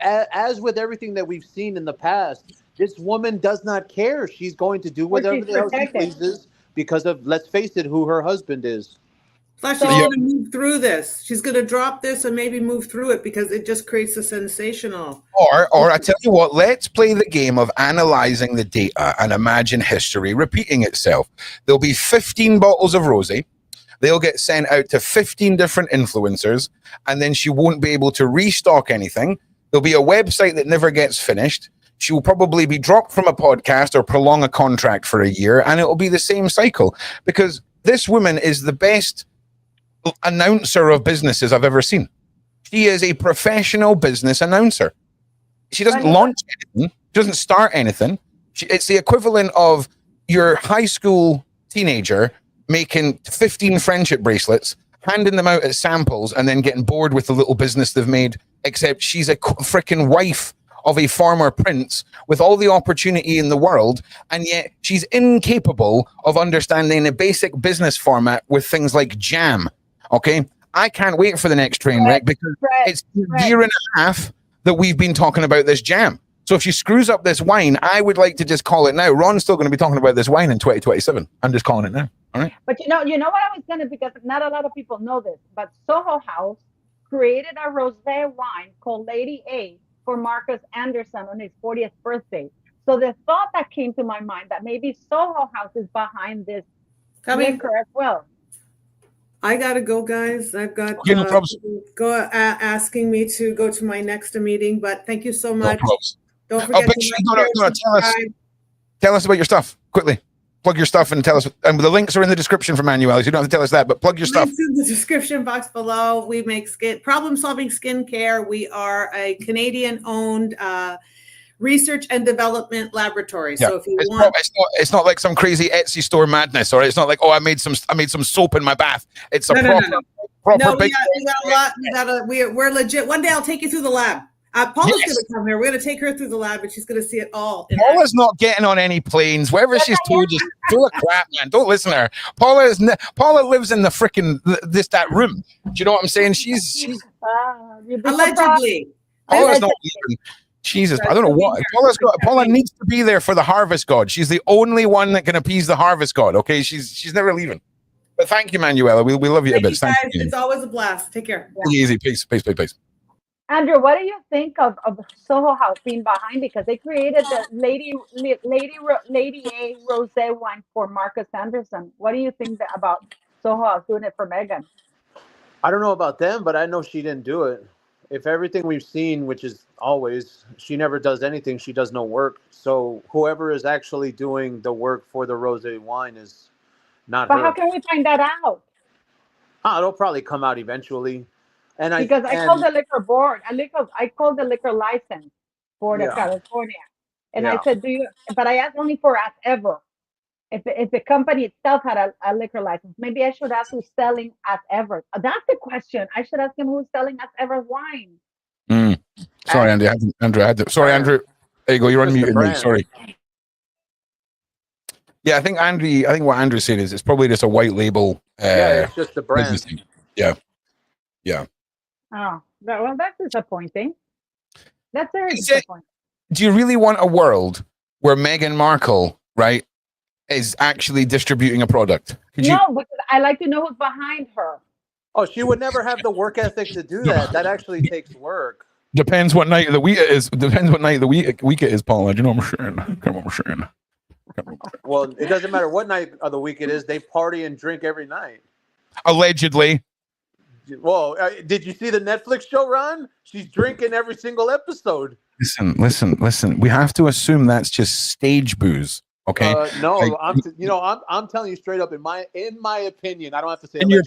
as with everything that we've seen in the past, This woman does not care. She's going to do Well, whatever she's the hell she protected. pleases because of, let's face it, who her husband is. Plus, she's going to move through this. She's going to drop this and maybe move through it because it just creates a sensational. Or I tell you what, let's play the game of analyzing the data and imagine history repeating itself. There'll be 15 bottles of rosé. They'll get sent out to 15 different influencers, and then she won't be able to restock anything. There'll be a website that never gets finished. She will probably be dropped from a podcast or prolong a contract for a year, and it will be the same cycle because this woman is the best announcer of businesses I've ever seen. She is a professional business announcer. She doesn't launch anything. She doesn't start anything. It's the equivalent of your high school teenager making 15 friendship bracelets, handing them out as samples, and then getting bored with the little business they've made, except she's a freaking wife of a former prince with all the opportunity in the world, and yet she's incapable of understanding a basic business format with things like jam. Okay? I can't wait for the next train wreck because it's a year and a half that we've been talking about this jam. So if she screws up this wine, I would like to just call it now. Ron's still going to be talking about this wine in 2027. I'm just calling it now. All right. But you know what I was gonna, because not a lot of people know this, but Soho House created a rosé wine called Lady A for Marcus Anderson on his 40th birthday. So the thought that came to my mind that maybe Soho House is behind this liquor as well. I gotta go, guys. I've got asking me to go to my next meeting, but thank you so much. Don't forget to tell us about your stuff quickly. Plug your stuff and tell us. And the links are in the description for Manuel. You don't have to tell us that, but plug your stuff. Links in the description box below. We make problem-solving skincare. We are a Canadian-owned research and development laboratory. So if you want, it's not like some crazy Etsy store madness, or it's not like, oh, I made some soap in my bath. It's a proper big. We're legit. One day I'll take you through the lab. Paula's going to come here. We're going to take her through the lab, and she's going to see it all. Paula's not getting on any planes. Whatever she's told, just full of crap, man. Don't listen to her. Paula lives in the freaking that room. Do you know what I'm saying? She's allegedly. Paula's not even. Jesus, I don't know what Paula needs to be there for the harvest god. She's the only one that can appease the harvest god. Okay, she's never leaving. But thank you, Manuela. We love you a bit. Thank you. It's always a blast. Take care. Easy, peace. Andrew, what do you think of Soho House being behind? Because they created the Lady A rosé wine for Marcus Anderson. What do you think about Soho House doing it for Meghan? I don't know about them, but I know she didn't do it. If everything we've seen, which is always, she never does anything, she does no work. So whoever is actually doing the work for the rosé wine is not her. But how can we find that out? It'll probably come out eventually. I called the liquor board. I called the liquor license for the California, and I said, But I asked only for as ever. If the company itself had a liquor license, maybe I should ask who's selling as ever. That's the question. I should ask him who's selling as ever wine. Sorry, Andy. Sorry, Andrew. There you go. You're unmuted. Sorry. Yeah, I think what Andrew said is it's probably just a white label. It's just the brand. Yeah. Oh, well, that's disappointing. That's very disappointing. Do you really want a world where Meghan Markle, right, is actually distributing a product? Because I like to know who's behind her. Oh, she would never have the work ethic to do that. That actually takes work. Depends what night of the week it is. Depends what night of the week it is, Paula. Do you know what I'm saying? Come on, we're saying. Well, it doesn't matter what night of the week it is. They party and drink every night. Allegedly. Well, did you see the Netflix show, Ron? She's drinking every single episode. Listen. We have to assume that's just stage booze. Okay. No, I'm telling you straight up. In my opinion, I don't have to say. In your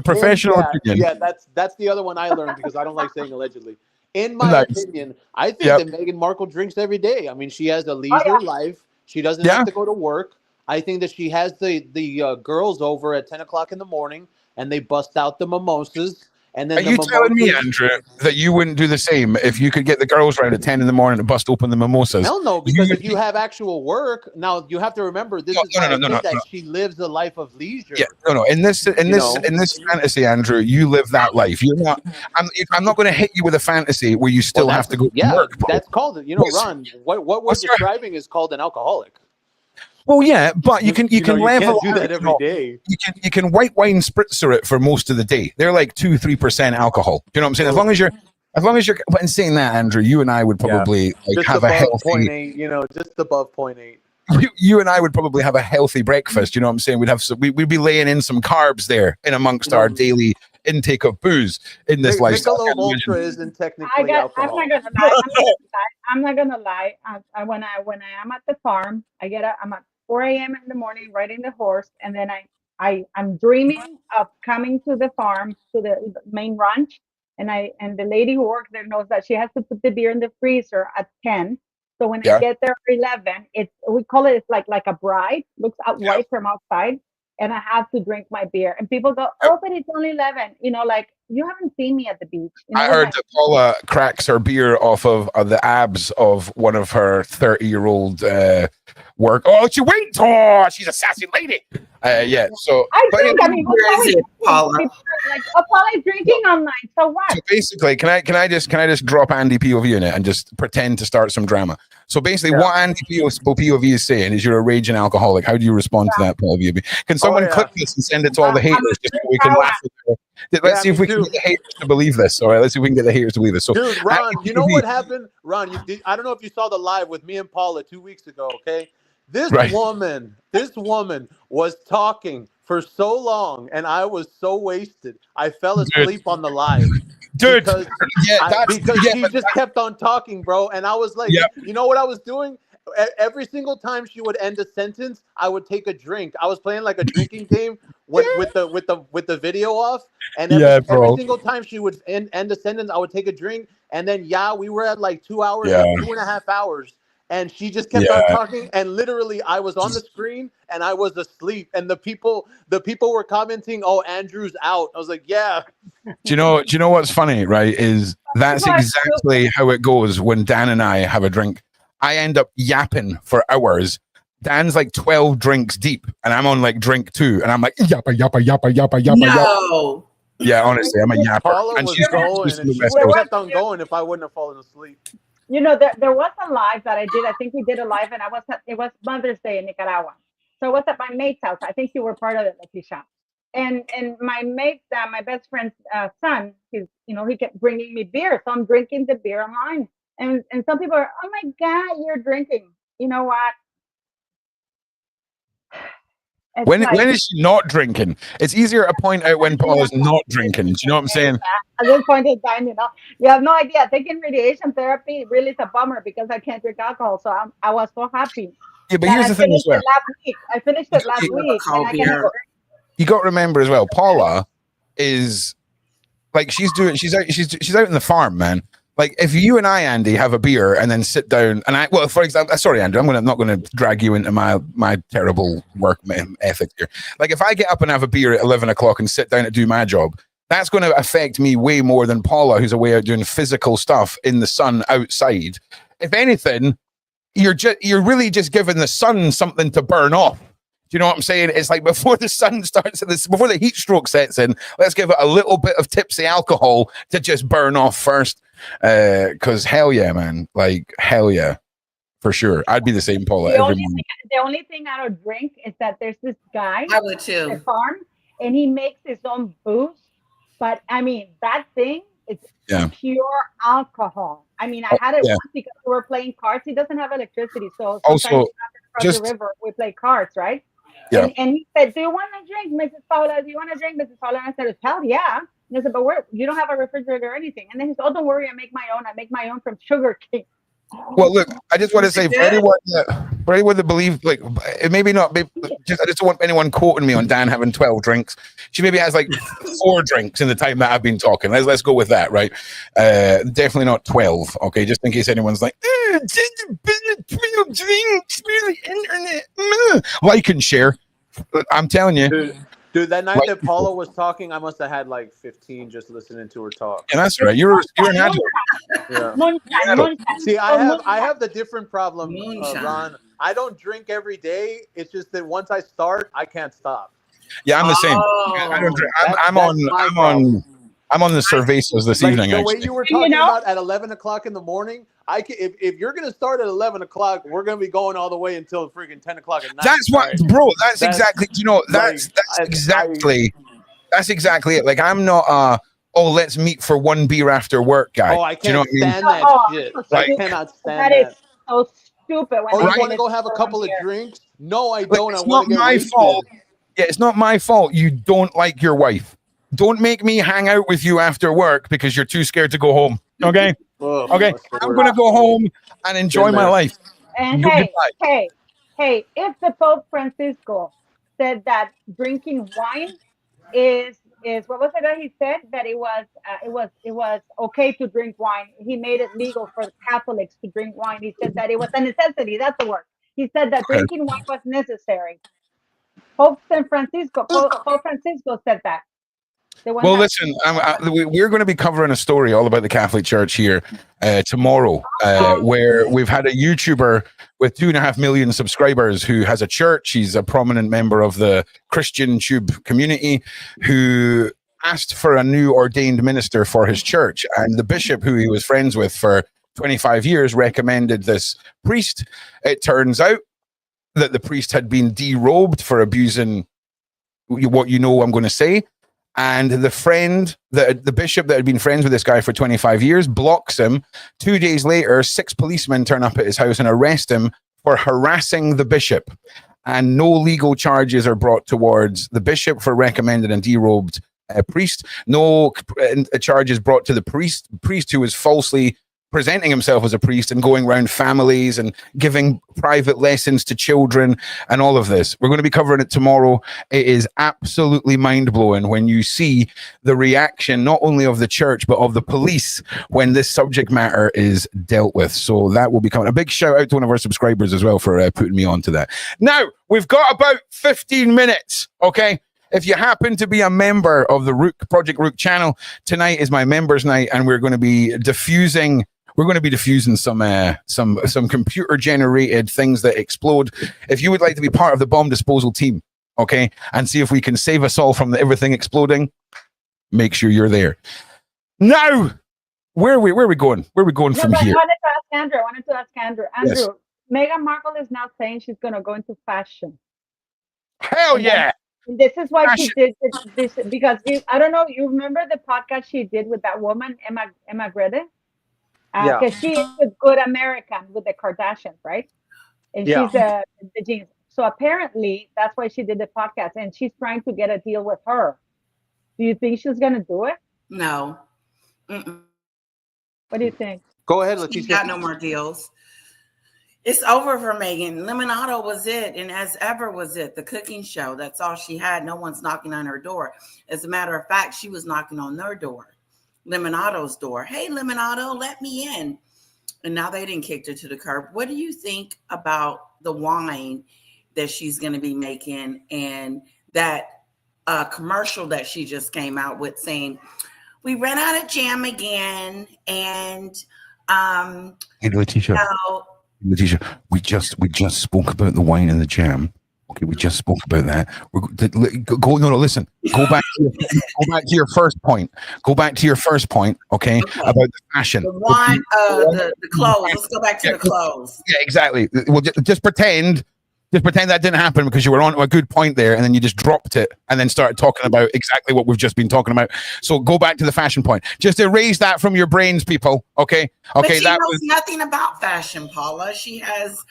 professional opinion. Yeah, that's the other one I learned because I don't like saying allegedly. In my opinion, I think that Meghan Markle drinks every day. I mean, she has a leisure life. She doesn't have to go to work. I think that she has the girls over at 10 o'clock in the morning, and they bust out the mimosas, And then are you telling me, Andrew, that you wouldn't do the same if you could get the girls round at 10 in the morning to bust open the mimosas? Hell no, because if you have actual work, now you have to remember this is why I say that she lives a life of leisure. Yeah, no. In this fantasy, Andrew, you live that life. You're not. I'm not going to hit you with a fantasy where you still have to go to work. Bro. That's called it. Ron. What we're describing is called an alcoholic. Well, yeah, but you can level do that every day. You can white wine spritzer it for most of the day. They're like 2-3% alcohol. You know what I'm saying? As long as you're. But in saying that, Andrew, you and I would probably have a healthy 0.8. Just above 0.8. You and I would probably have a healthy breakfast. You know what I'm saying? We'd be laying in some carbs there in amongst our daily intake of booze in this lifestyle. Michelob Ultra isn't technically alcohol. I'm not gonna lie. When I am at the farm, I'm at 4 a.m. in the morning riding the horse, and then I'm dreaming of coming to the farm, to the main ranch, and the lady who works there knows that she has to put the beer in the freezer at 10. So when I get there at 11, we call it's like a bride, looks out white from outside, and I have to drink my beer. And people go, oh, but it's only 11. Like, you haven't seen me at the beach. I heard that Paula cracks her beer off of the abs of one of her 30-year-old work. Oh, she wait! Oh, she's a sassy lady. Yeah. So Paula? Paula's drinking all night. So what? So basically, can I just drop Andy POV in it and just pretend to start some drama? So basically, what Andy POV is saying is you're a raging alcoholic. How do you respond to that, Paul? Can someone click this and send it to all the haters just so we can laugh at it? Let's see if we can get the haters to believe this. All right, let's see if we can get the haters to believe this. So, dude, Ron, you know what happened? Ron, I don't know if you saw the live with me and Paula 2 weeks ago. Okay, this woman was talking for so long, and I was so wasted. I fell asleep on the live. Dude, because she just kept on talking, bro. And I was like, you know what I was doing? Every single time she would end a sentence, I would take a drink. I was playing like a drinking game with the video off, and every single time she would end a sentence, I would take a drink, and then we were at like 2 hours, 2.5 hours. And she just kept on talking, and literally, I was on the screen and I was asleep. And the people were commenting, "Oh, Andrew's out." I was like, "Yeah." Do you know what's funny? Right? Is that's exactly how it goes when Dan and I have a drink. I end up yapping for hours. Dan's like 12 drinks deep, and I'm on like drink 2, and I'm like yappa yappa yappa yappa yappa. No. Yeah, honestly, I'm a yapper. Paula was going, and she would have kept on going if I wouldn't have fallen asleep. There was a live that I did. I think we did a live, and it was Mother's Day in Nicaragua. So I was at my mate's house. I think you were part of it, Leticia. And my mate, my best friend's son, he kept bringing me beer. So I'm drinking the beer online. And some people are, oh my God, you're drinking. You know what? When is she not drinking? It's easier to point out when Paula's not drinking. Do you know what I'm saying? At this point in time, you have no idea. Taking radiation therapy really is a bummer because I can't drink alcohol. So I was so happy. Yeah, but here's the thing as well. I finished it last week. You got to remember as well, Paula is like she's out in the farm, man. Like if you and I, Andy, have a beer and then sit down and for example, sorry, Andrew, I'm not going to drag you into my terrible work ethic here. Like if I get up and have a beer at 11 o'clock and sit down to do my job, that's going to affect me way more than Paula, who's away out doing physical stuff in the sun outside. If anything, you're really just giving the sun something to burn off. Do you know what I'm saying? It's like before the sun starts, before the heat stroke sets in, let's give it a little bit of tipsy alcohol to just burn off first. Because hell yeah, man. Like hell yeah, for sure. I'd be the same, Paula. The only thing I don't drink is that there's this guy I would too. at the farm, and he makes his own booze. But I mean, that thing is pure alcohol. I mean, I had it once because we were playing cards. He doesn't have electricity, so sometimes across the river we play cards, right? Yeah. And he said, "Do you want to drink, Mrs. Paula? Do you want to drink, Mrs. Paula?" And I said, "Hell yeah." And I said, "But you don't have a refrigerator or anything." And then he said, "Oh, don't worry, I make my own. I make my own from sugar cane." Well, look, I just want to say for anyone that believes, like, it maybe not. I just don't want anyone quoting me on Dan having 12 drinks. She maybe has like 4 drinks in the time that I've been talking. Let's go with that, right? Definitely not 12. Okay, just in case anyone's like, 12 drinks, internet, like and share. I'm telling you. Dude, that night that Paula was talking, I must have had like 15 just listening to her talk. And that's right. You're an adult. Yeah. Moonshine. See, I have the different problem, Ron. I don't drink every day. It's just that once I start, I can't stop. Yeah, I'm the same. I don't drink. I'm on the cervezas this evening. The way you were talking about at 11 o'clock in the morning, I can, if you're going to start at 11 o'clock, we're going to be going all the way until freaking 10 o'clock at night. That's what, bro. That's exactly. You know, that's exactly it. Like, I'm not let's meet for one beer after work guy. Oh, I can't stand that shit. Like, I cannot stand that. That is so stupid. When you want to go have a couple of drinks? No, I don't. It's not my fault. Yeah, it's not my fault. You don't like your wife. Don't make me hang out with you after work because you're too scared to go home. Okay? Okay. I'm going to go home and enjoy my life. And hey, if the Pope Francisco said that drinking wine is what was it that he said? That it was okay to drink wine. He made it legal for Catholics to drink wine. He said that it was a necessity. That's the word. He said that drinking wine was necessary. Pope Francisco said that. Well, listen, we're going to be covering a story all about the Catholic Church here tomorrow, where we've had a YouTuber with 2.5 million subscribers who has a church. He's a prominent member of the Christian Tube community who asked for a new ordained minister for his church. And the bishop, who he was friends with for 25 years, recommended this priest. It turns out that the priest had been derobed for abusing what I'm going to say. And the bishop that had been friends with this guy for 25 years blocks him. 2 days later, 6 policemen turn up at his house and arrest him for harassing the bishop. And no legal charges are brought towards the bishop for recommended and derobed priest. No charges brought to the priest who was falsely presenting himself as a priest and going around families and giving private lessons to children and all of this. We're going to be covering it tomorrow. It is absolutely mind-blowing when you see the reaction not only of the church but of the police when this subject matter is dealt with. So that will be coming. A big shout out to one of our subscribers as well for putting me on to that. Now, we've got about 15 minutes, okay? If you happen to be a member of the Project Rook channel, tonight is my members night and we're going to be diffusing some computer generated things that explode. If you would like to be part of the bomb disposal team, okay, and see if we can save us all from everything exploding, make sure you're there. Now, where are we going? Where are we going from here? I wanted to ask Andrew. Andrew, yes. Meghan Markle is now saying she's going to go into fashion. Hell yeah! This is why she did this because I don't know. You remember the podcast she did with that woman, Emma Grede? Because she is a good American with the Kardashians, right? And she's the genius. So apparently that's why she did the podcast, and she's trying to get a deal with her. Do you think she's going to do it? No. Mm-mm. What do you think? Go ahead, Leticia. She's got no more deals. It's over for Meghan. Lemonado was it, and As Ever was it. The cooking show. That's all she had. No one's knocking on her door. As a matter of fact, she was knocking on their door. Lemonado's door. Hey, Lemonado, let me in. And now they didn't kick her to the curb. What do you think about the wine that she's going to be making and that commercial that she just came out with saying, we ran out of jam again. And hey, Leticia, we just spoke about the wine and the jam. Okay, we just spoke about that. Listen. Go back to your first point. Go back to your first point, okay. About the fashion. The wine, the clothes. Let's go back to the clothes. Yeah, exactly. Well, just pretend that didn't happen because you were on to a good point there, and then you just dropped it and then started talking about exactly what we've just been talking about. So go back to the fashion point. Just erase that from your brains, people. Okay. But she knows nothing about fashion, Paula. She has,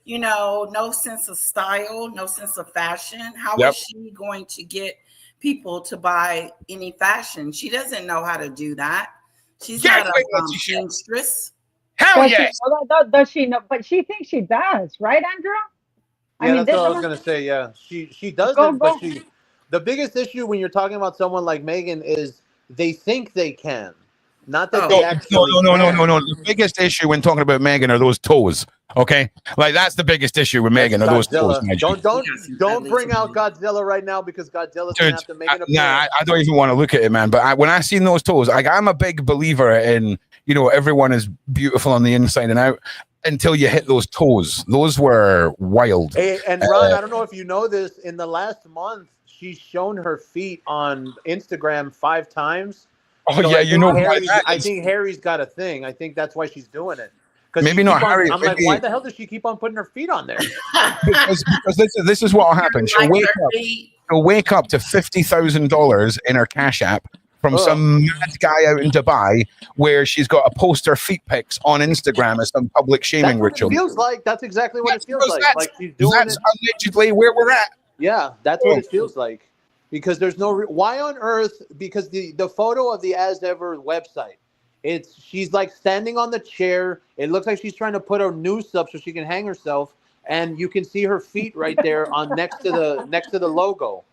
no sense of style, no sense of fashion. How is she going to get people to buy any fashion? She doesn't know how to do that. She's not a seamstress. Hell yeah! Does she know? But she thinks she does, right, Andrew? Yeah, that's what I was gonna say. Yeah, she doesn't. But the biggest issue when you're talking about someone like Meghan is they think they can, not that they actually. No. The biggest issue when talking about Meghan are those toes. Okay, like that's the biggest issue with Meghan. Are those toes? Don't bring out Godzilla right now because Godzilla's gonna have to make an appearance. Nah, I don't even want to look at it, man. But when I seen those toes, I'm a big believer in everyone is beautiful on the inside and out until you hit those toes. Those were wild. Hey, and Ron, I don't know if you know this. In the last month, she's shown her feet on Instagram 5 times. Oh yeah, I think Harry's got a thing. I think that's why she's doing it. Maybe not Harry. I'm like, why the hell does she keep on putting her feet on there? because this is what will happen. She'll wake up to $50,000 in her Cash App from some mad guy out in Dubai, where she's got to post her feet pics on Instagram as some public shaming ritual. It feels like that's exactly what it feels like. Like she's doing that's allegedly where we're at. Yeah, that's what it feels like. Because there's why on earth? Because the photo of the As Ever website. She's like standing on the chair. It looks like she's trying to put her noose up so she can hang herself, and you can see her feet right there on next to the logo.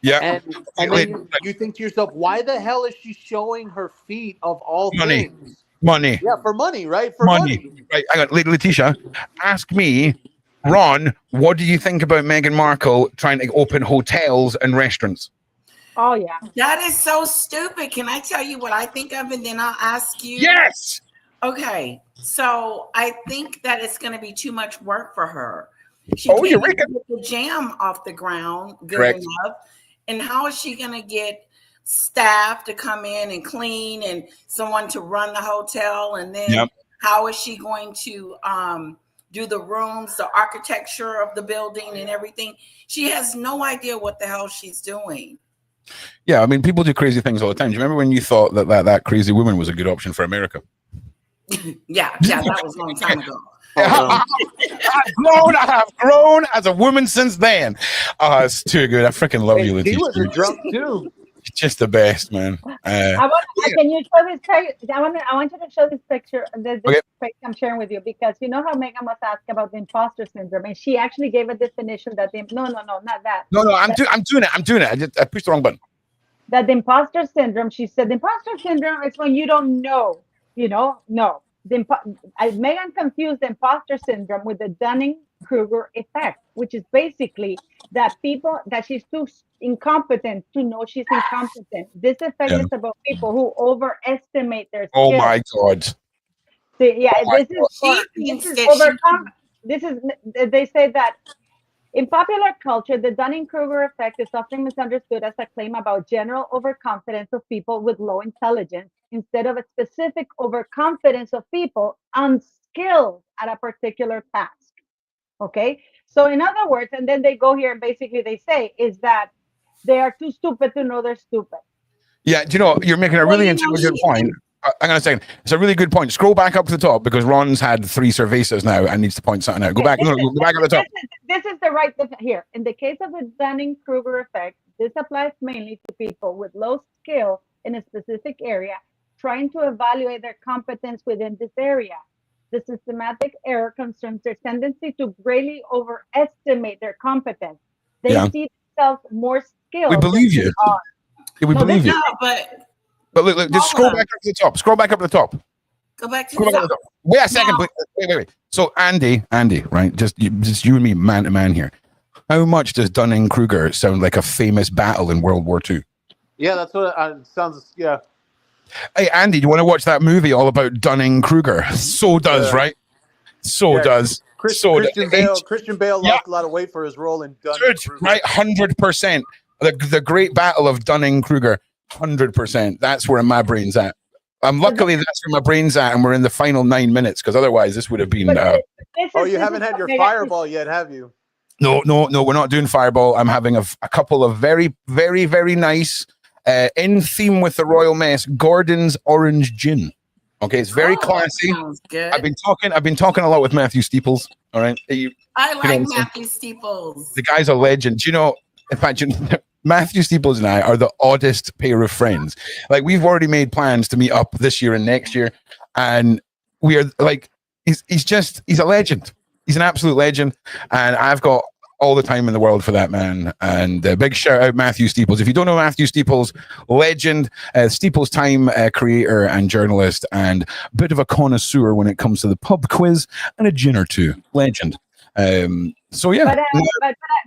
Yeah, and then you think to yourself, why the hell is she showing her feet of all things? Money. Yeah, for money, right? For money. Right. I got Letitia. Ask me, Ron. What do you think about Meghan Markle trying to open hotels and restaurants? Oh, yeah. That is so stupid. Can I tell you what I think of, and then I'll ask you? Yes. Okay. So I think that it's going to be too much work for her. She can't get the jam off the ground good enough. And how is she going to get staff to come in and clean and someone to run the hotel? And then how is she going to do the rooms, the architecture of the building and everything? She has no idea what the hell she's doing. Yeah, I mean, people do crazy things all the time. Do you remember when you thought that crazy woman was a good option for America? yeah, that was a long time ago. I have grown as a woman since then. Oh, it's too good. I freaking love you, Letitia. He was a drunk too. Just the best, man. Can you show this picture? I want you to show this picture. This picture I'm sharing with you, because you know how Meghan was asked about the imposter syndrome, and she actually gave a definition that not that. No, I'm doing it. I pushed the wrong button. That the imposter syndrome, she said, the imposter syndrome is when you don't know. No. Meghan confused the imposter syndrome with the Dunning-Kruger effect, which is basically that she's too incompetent to know she's incompetent. This effect is about people who overestimate their skills. Oh my God. They say that in popular culture, the Dunning-Kruger effect is often misunderstood as a claim about general overconfidence of people with low intelligence, instead of a specific overconfidence of people unskilled at a particular task. Okay? So in other words, and then they go here and basically they say is that they are too stupid to know they're stupid. Yeah, do you know, you're making a really intelligent point. Hang on a second. It's a really good point. Scroll back up to the top, because Ron's had 3 cervezas now and needs to point something out. Go back up the top. This is the right here. In the case of the Dunning-Kruger effect, this applies mainly to people with low skill in a specific area, trying to evaluate their competence within this area. The systematic error concerns their tendency to greatly overestimate their competence. They see themselves more skilled. We believe you. We believe you. But look, just scroll back up to the top. Scroll back up to the top. Go back to the top. Wait a second. Wait. So Andy, right? Just you and me, man to man here. How much does Dunning-Kruger sound like a famous battle in World War II? Yeah, that's what it sounds. Yeah. Hey, Andy, do you want to watch that movie all about Dunning-Kruger? So does, right? So does. Christian Bale lost a lot of weight for his role in Dunning-Kruger. Right, 100%. The Great Battle of Dunning-Kruger, 100%. That's where my brain's at. Luckily, that's where my brain's at, and we're in the final 9 minutes, because otherwise this would have been... you haven't had your fireball yet, have you? No, we're not doing fireball. I'm having a couple of very, very, very nice, in theme with the Royal Mess, Gordon's Orange Gin. Okay, it's very classy. I've been talking a lot with Matthew Steeples. All right, I like Matthew Steeples. The guy's a legend. Do you know? In fact, Matthew Steeples and I are the oddest pair of friends. Like, we've already made plans to meet up this year and next year, and we are like, he's a legend. He's an absolute legend, and I've got all the time in the world for that man. And big shout out Matthew Steeples. If you don't know Matthew Steeples, legend, Steeples Time creator and journalist, and a bit of a connoisseur when it comes to the pub quiz and a gin or two. Legend. So yeah.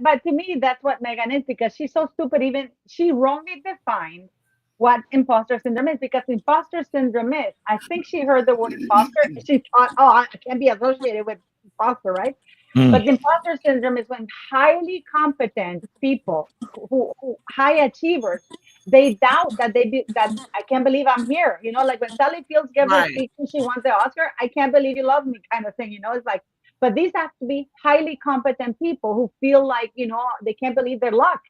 But to me, that's what Meghan is, because she's so stupid. Even she wrongly defined what imposter syndrome is, because imposter syndrome is, I think she heard the word imposter and she thought, oh, I can't be associated with imposter, right? But imposter syndrome is when highly competent people who high achievers, they doubt that that I can't believe I'm here. You know, like when Sally Fields gave her speech and she won the Oscar, I can't believe you love me kind of thing. You know, it's like, but these have to be highly competent people who feel like, you know, they can't believe their luck.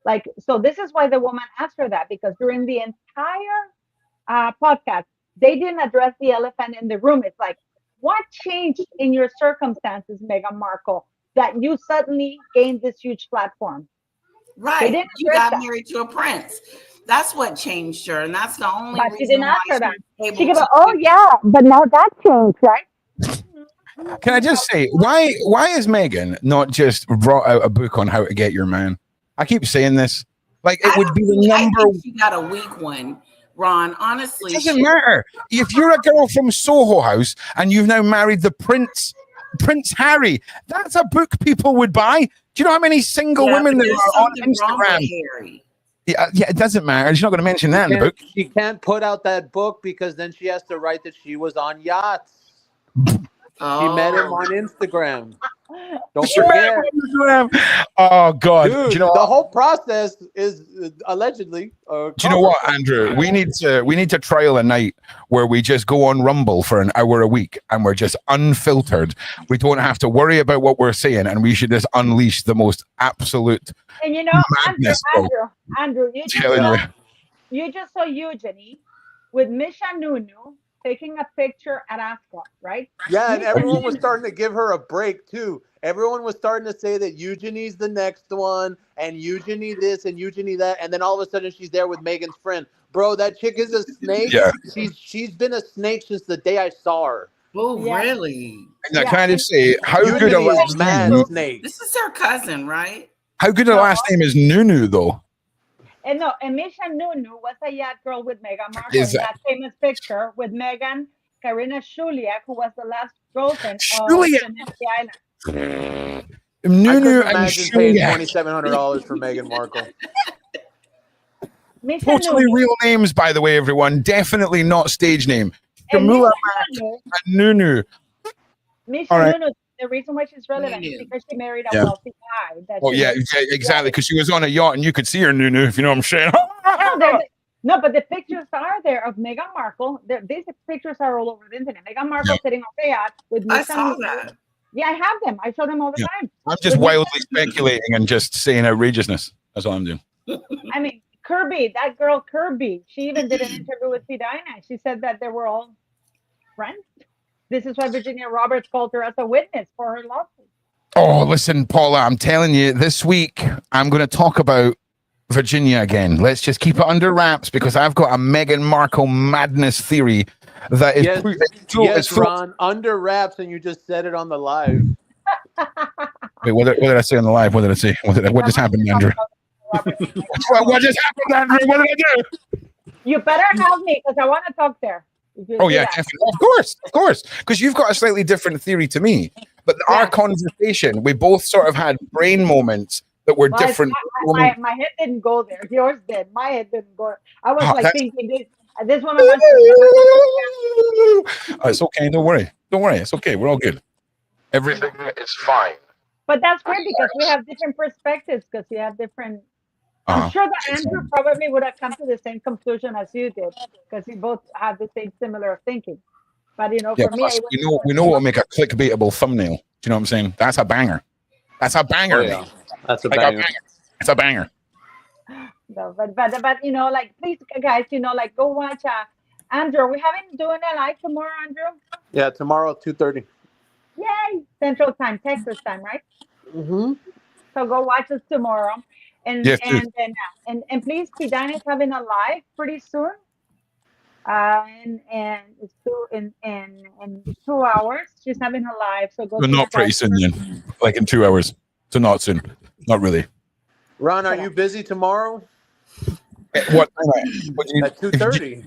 Like, so this is why the woman asked her that, because during the entire podcast, they didn't address the elephant in the room. It's like, what changed in your circumstances, Meghan Markle, that you suddenly gained this huge platform? Right. You got married to a prince. That's what changed her. And that's the only reason she didn't why answer that. She goes, oh, yeah, but now that changed, right? Can I just say, why is Meghan not just brought out a book on how to get your man? I keep saying this. Like, it would be the number. I think she got a weak one, Ron. Honestly, it doesn't matter. If you're a girl from Soho House and you've now married the Prince Harry, that's a book people would buy. Do you know how many single women there are on Instagram? Yeah, it doesn't matter. She's not going to mention that in the book. She can't put out that book because then she has to write that she was on yachts. She met him on Instagram. Don't forget. Oh God! Dude, do you know the whole process is allegedly. Do you know what, Andrew? We need to trial a night where we just go on Rumble for an hour a week and we're just unfiltered. We don't have to worry about what we're saying, and we should just unleash the most absolute. And you know, madness, Andrew, you just saw Eugenie with Misha Nunu taking a picture at Ascot, right? Yeah, and everyone was starting to give her a break too. Everyone was starting to say that Eugenie's the next one, and Eugenie this and Eugenie that, and then all of a sudden she's there with Meghan's friend. Bro, that chick is a snake. Yeah. She's been a snake since the day I saw her. Oh, really? Now, can I just say how good a last name? Snake. This is her cousin, right? How good a last name is Nunu, though? And no, and Misha Nunu was a yacht girl with Meghan Markle in that famous picture with Meghan, Karina Shuliak, who was the last girlfriend of the island. Nunu and imagine paying $2,700 for Meghan Markle. Totally real names, by the way, everyone. Definitely not stage name. Camilla and Nunu. Misha Nunu. The reason why she's relevant is because she married a wealthy guy. Exactly. Because she was on a yacht and you could see her, Nunu, if you know what I'm saying. No, but the pictures are there of Meghan Markle. These pictures are all over the internet. Meghan Markle sitting on the yacht with Misha. I saw that. Yeah, I have them. I show them all the time. I'm just wildly speculating and just saying outrageousness. That's all I'm doing. I mean, Kirby, that girl Kirby, she even did an interview with Vidina. She said that they were all friends. This is why Virginia Roberts called her as a witness for her lawsuit. Oh, listen, Paula, I'm telling you, this week I'm going to talk about Virginia again. Let's just keep it under wraps because I've got a Meghan Markle madness theory that is Ron, under wraps, and you just said it on the live. Wait, what did I say on the live? What did I say? What just happened, Andrew? What just happened, Andrew? What did I do? You better help me because I want to talk there. Oh yeah, definitely. Of course, because you've got a slightly different theory to me. But our conversation, we both sort of had brain moments that were different. My head didn't go there. Yours did. My head didn't go. I was thinking this one. It's okay. Don't worry. It's okay. We're all good. Everything is fine. But that's great because we have different perspectives because we have different. I'm sure that Andrew probably would have come to the same conclusion as you did because we both have the same similar thinking. But for me, we know what will make a clickbaitable thumbnail. Do you know what I'm saying? That's a banger. That's a banger. Oh, yeah. That's a banger. It's a banger. No, but please, guys, go watch Andrew. We haven't doing a live tomorrow, Andrew. Yeah, tomorrow 2:30. Yay, Central Time, Texas time, right? Mm-hmm. So go watch us tomorrow. And yes, and please, Vidina is having a live pretty soon. And it's in 2 hours. She's having a live. So go. But not pretty soon then. Like in 2 hours. So not soon. Not really. Ron, are you busy tomorrow? What? At 2:30.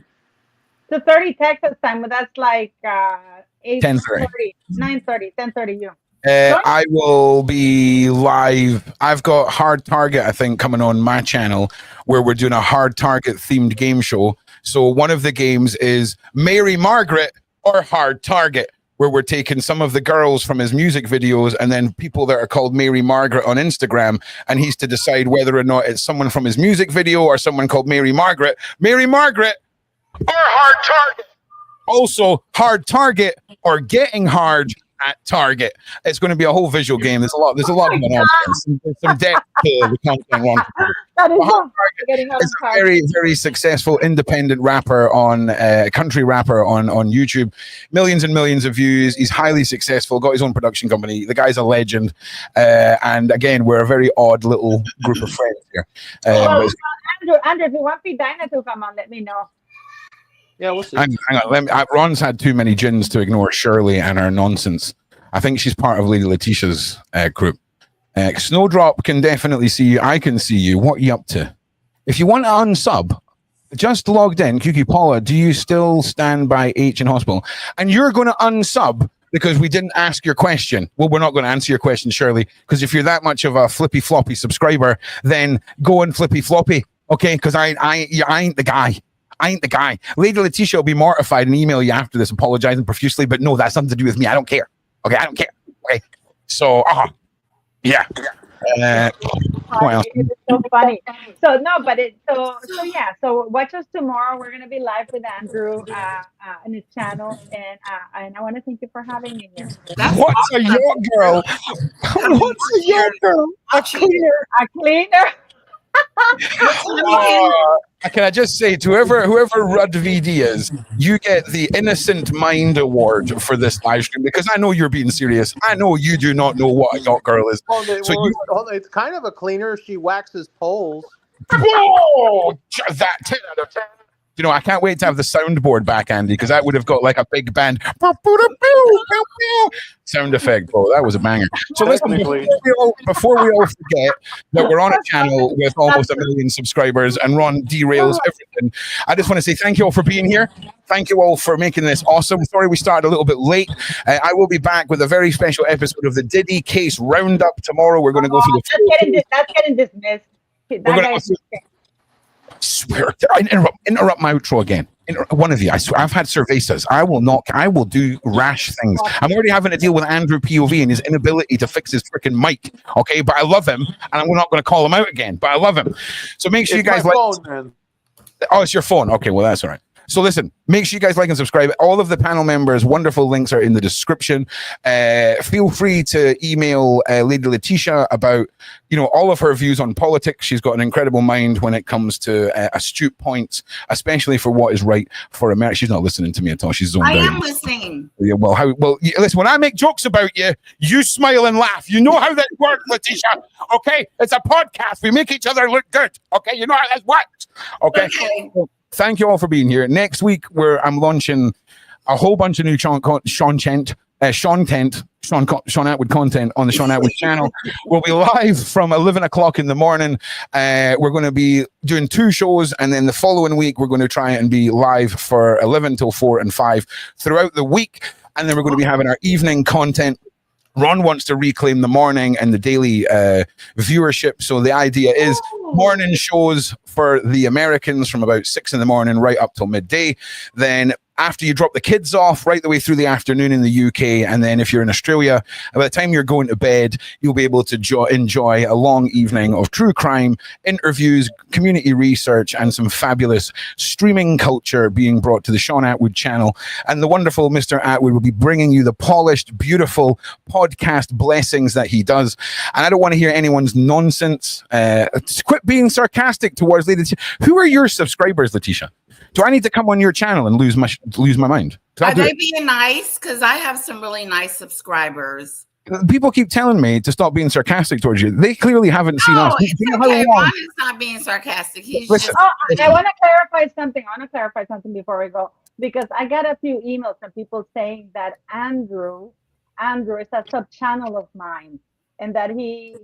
2:30 Texas time, but that's like 10:30. 9:30, 10:30 you. I will be live. I've got Hard Target, I think, coming on my channel where we're doing a Hard Target themed game show. So one of the games is Mary Margaret or Hard Target, where we're taking some of the girls from his music videos and then people that are called Mary Margaret on Instagram, and he's to decide whether or not it's someone from his music video or someone called Mary Margaret or Hard Target. Also, Hard Target or Getting Hard at Target. It's going to be a whole visual game. There's a lot going on. There's some depth to the content. That is Getting Hard is a very, very successful independent rapper on country rapper on YouTube. Millions and millions of views. He's highly successful. Got his own production company. The guy's a legend. And again, we're a very odd little group of friends here. Andrew, if you want Dinah to come on, let me know. Yeah, we'll see. Hang on. Ron's had too many gins to ignore Shirley and her nonsense. I think she's part of Lady Letitia's group. Snowdrop can definitely see you. I can see you. What are you up to? If you want to unsub, just logged in. QQ Paula, do you still stand by H in hospital? And you're going to unsub because we didn't ask your question. Well, we're not going to answer your question, Shirley, because if you're that much of a flippy floppy subscriber, then go and flippy floppy. Okay, because I ain't the guy. I ain't the guy. Lady Letitia will be mortified and email you after this, apologizing profusely. But no, that's nothing to do with me. I don't care. Okay, I don't care. Okay, so yeah. It's so funny. So no, but yeah. So watch us tomorrow. We're gonna be live with Andrew on his channel, and I want to thank you for having me here. What's a York girl? What's a York girl? A cleaner. A cleaner. Can I just say to whoever Rud VD is, you get the Innocent Mind Award for this live stream because I know you're being serious. I know you do not know what a yacht girl is. It's kind of a cleaner. She waxes poles. Whoa! That 10 out of 10. You know, I can't wait to have the soundboard back, Andy, because that would have got like a big band sound effect. Oh, that was a banger. So listen, before we all forget that we're on a channel with almost 1 million subscribers and Ron derails everything, I just want to say thank you all for being here. Thank you all for making this awesome. Sorry we started a little bit late. I will be back with a very special episode of the Diddy case roundup tomorrow. We're going to go through that's getting dismissed. Swear, interrupt my outro again. One of you, I swear, I've had cervezas. I will do rash things. I'm already having to deal with Andrew POV and his inability to fix his freaking mic. Okay, but I love him, and I'm not going to call him out again. But I love him. So make sure you guys phone, Oh, it's your phone. Okay, well that's all right. So listen, make sure you guys like and subscribe. All of the panel members' wonderful links are in the description. Feel free to email Lady Letitia about, all of her views on politics. She's got an incredible mind when it comes to astute points, especially for what is right for America. She's not listening to me at all. She's zoned out. I am listening. Yeah, listen, when I make jokes about you, you smile and laugh. You know how that works, Letitia. Okay? It's a podcast. We make each other look good. Okay? You know how that works. Okay. Thank you all for being here. Next week, I'm launching a whole bunch of new Sean Atwood content on the Sean Atwood channel. We'll be live from 11 o'clock in the morning. We're going to be doing 2 shows, and then the following week, we're going to try and be live for 11 till 4 and 5 throughout the week. And then we're going to be having our evening content. Ron wants to reclaim the morning and the daily viewership. So the idea is morning shows for the Americans from about 6 in the morning right up till midday. Then after you drop the kids off, right the way through the afternoon in the UK. And then if you're in Australia, by the time you're going to bed, you'll be able to enjoy a long evening of true crime, interviews, community research, and some fabulous streaming culture being brought to the Sean Atwood channel. And the wonderful Mr. Atwood will be bringing you the polished, beautiful podcast blessings that he does. And I don't want to hear anyone's nonsense. Quit being sarcastic towards Lady Letitia. Who are your subscribers, Letitia? Do I need to come on your channel and lose my mind? Are they being nice? Because I have some really nice subscribers. People keep telling me to stop being sarcastic towards you. They clearly haven't seen us. It's okay. Ron is not being sarcastic. He's just... I want to clarify something before we go, because I got a few emails from people saying that Andrew is a sub channel of mine. and that he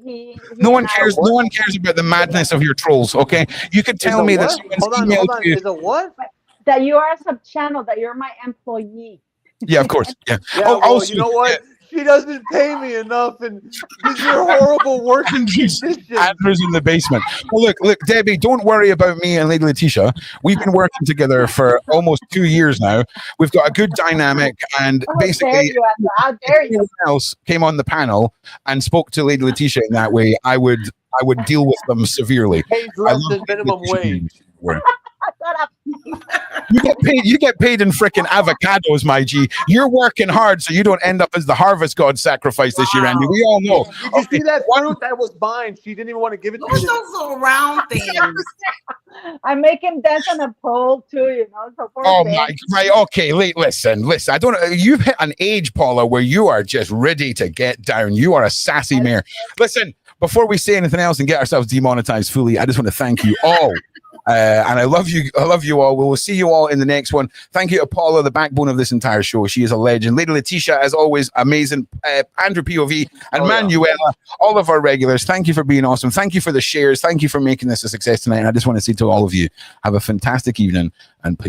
No one and I cares. No one cares about the madness of your trolls. Okay, you could tell me that someone's emailed you. Is a what? that you are a sub channel, that you're my employee. Yeah, of course. Yeah. Yeah, Oh, well, also, you know what? She doesn't pay me enough, and these are horrible working conditions. Andrew's in the basement. Well, look, Debbie, don't worry about me and Lady Letitia. We've been working together for almost 2 years now. We've got a good dynamic, and basically, how dare you? anyone else came on the panel and spoke to Lady Letitia in that way, I would deal with them severely. Pays less than minimum wage. You get paid in freaking avocados, my G. You're working hard so you don't end up as the harvest god sacrifice this year, Andy. We all know. Did you see that fruit that was mine? She didn't even want to give it to What's me. those little round things? I make him dance on a pole too, you know. So Oh my, right? Okay, listen. I don't. You've hit an age, Paula, where you are just ready to get down. You are a sassy mare. Listen, before we say anything else and get ourselves demonetized fully, I just want to thank you all. And I love you. I love you all. We will see you all in the next one. Thank you to Paula, the backbone of this entire show. She is a legend. Lady Letitia, as always, amazing. Andrew POV and Manuela, all of our regulars. Thank you for being awesome. Thank you for the shares. Thank you for making this a success tonight. And I just want to say to all of you, have a fantastic evening and please.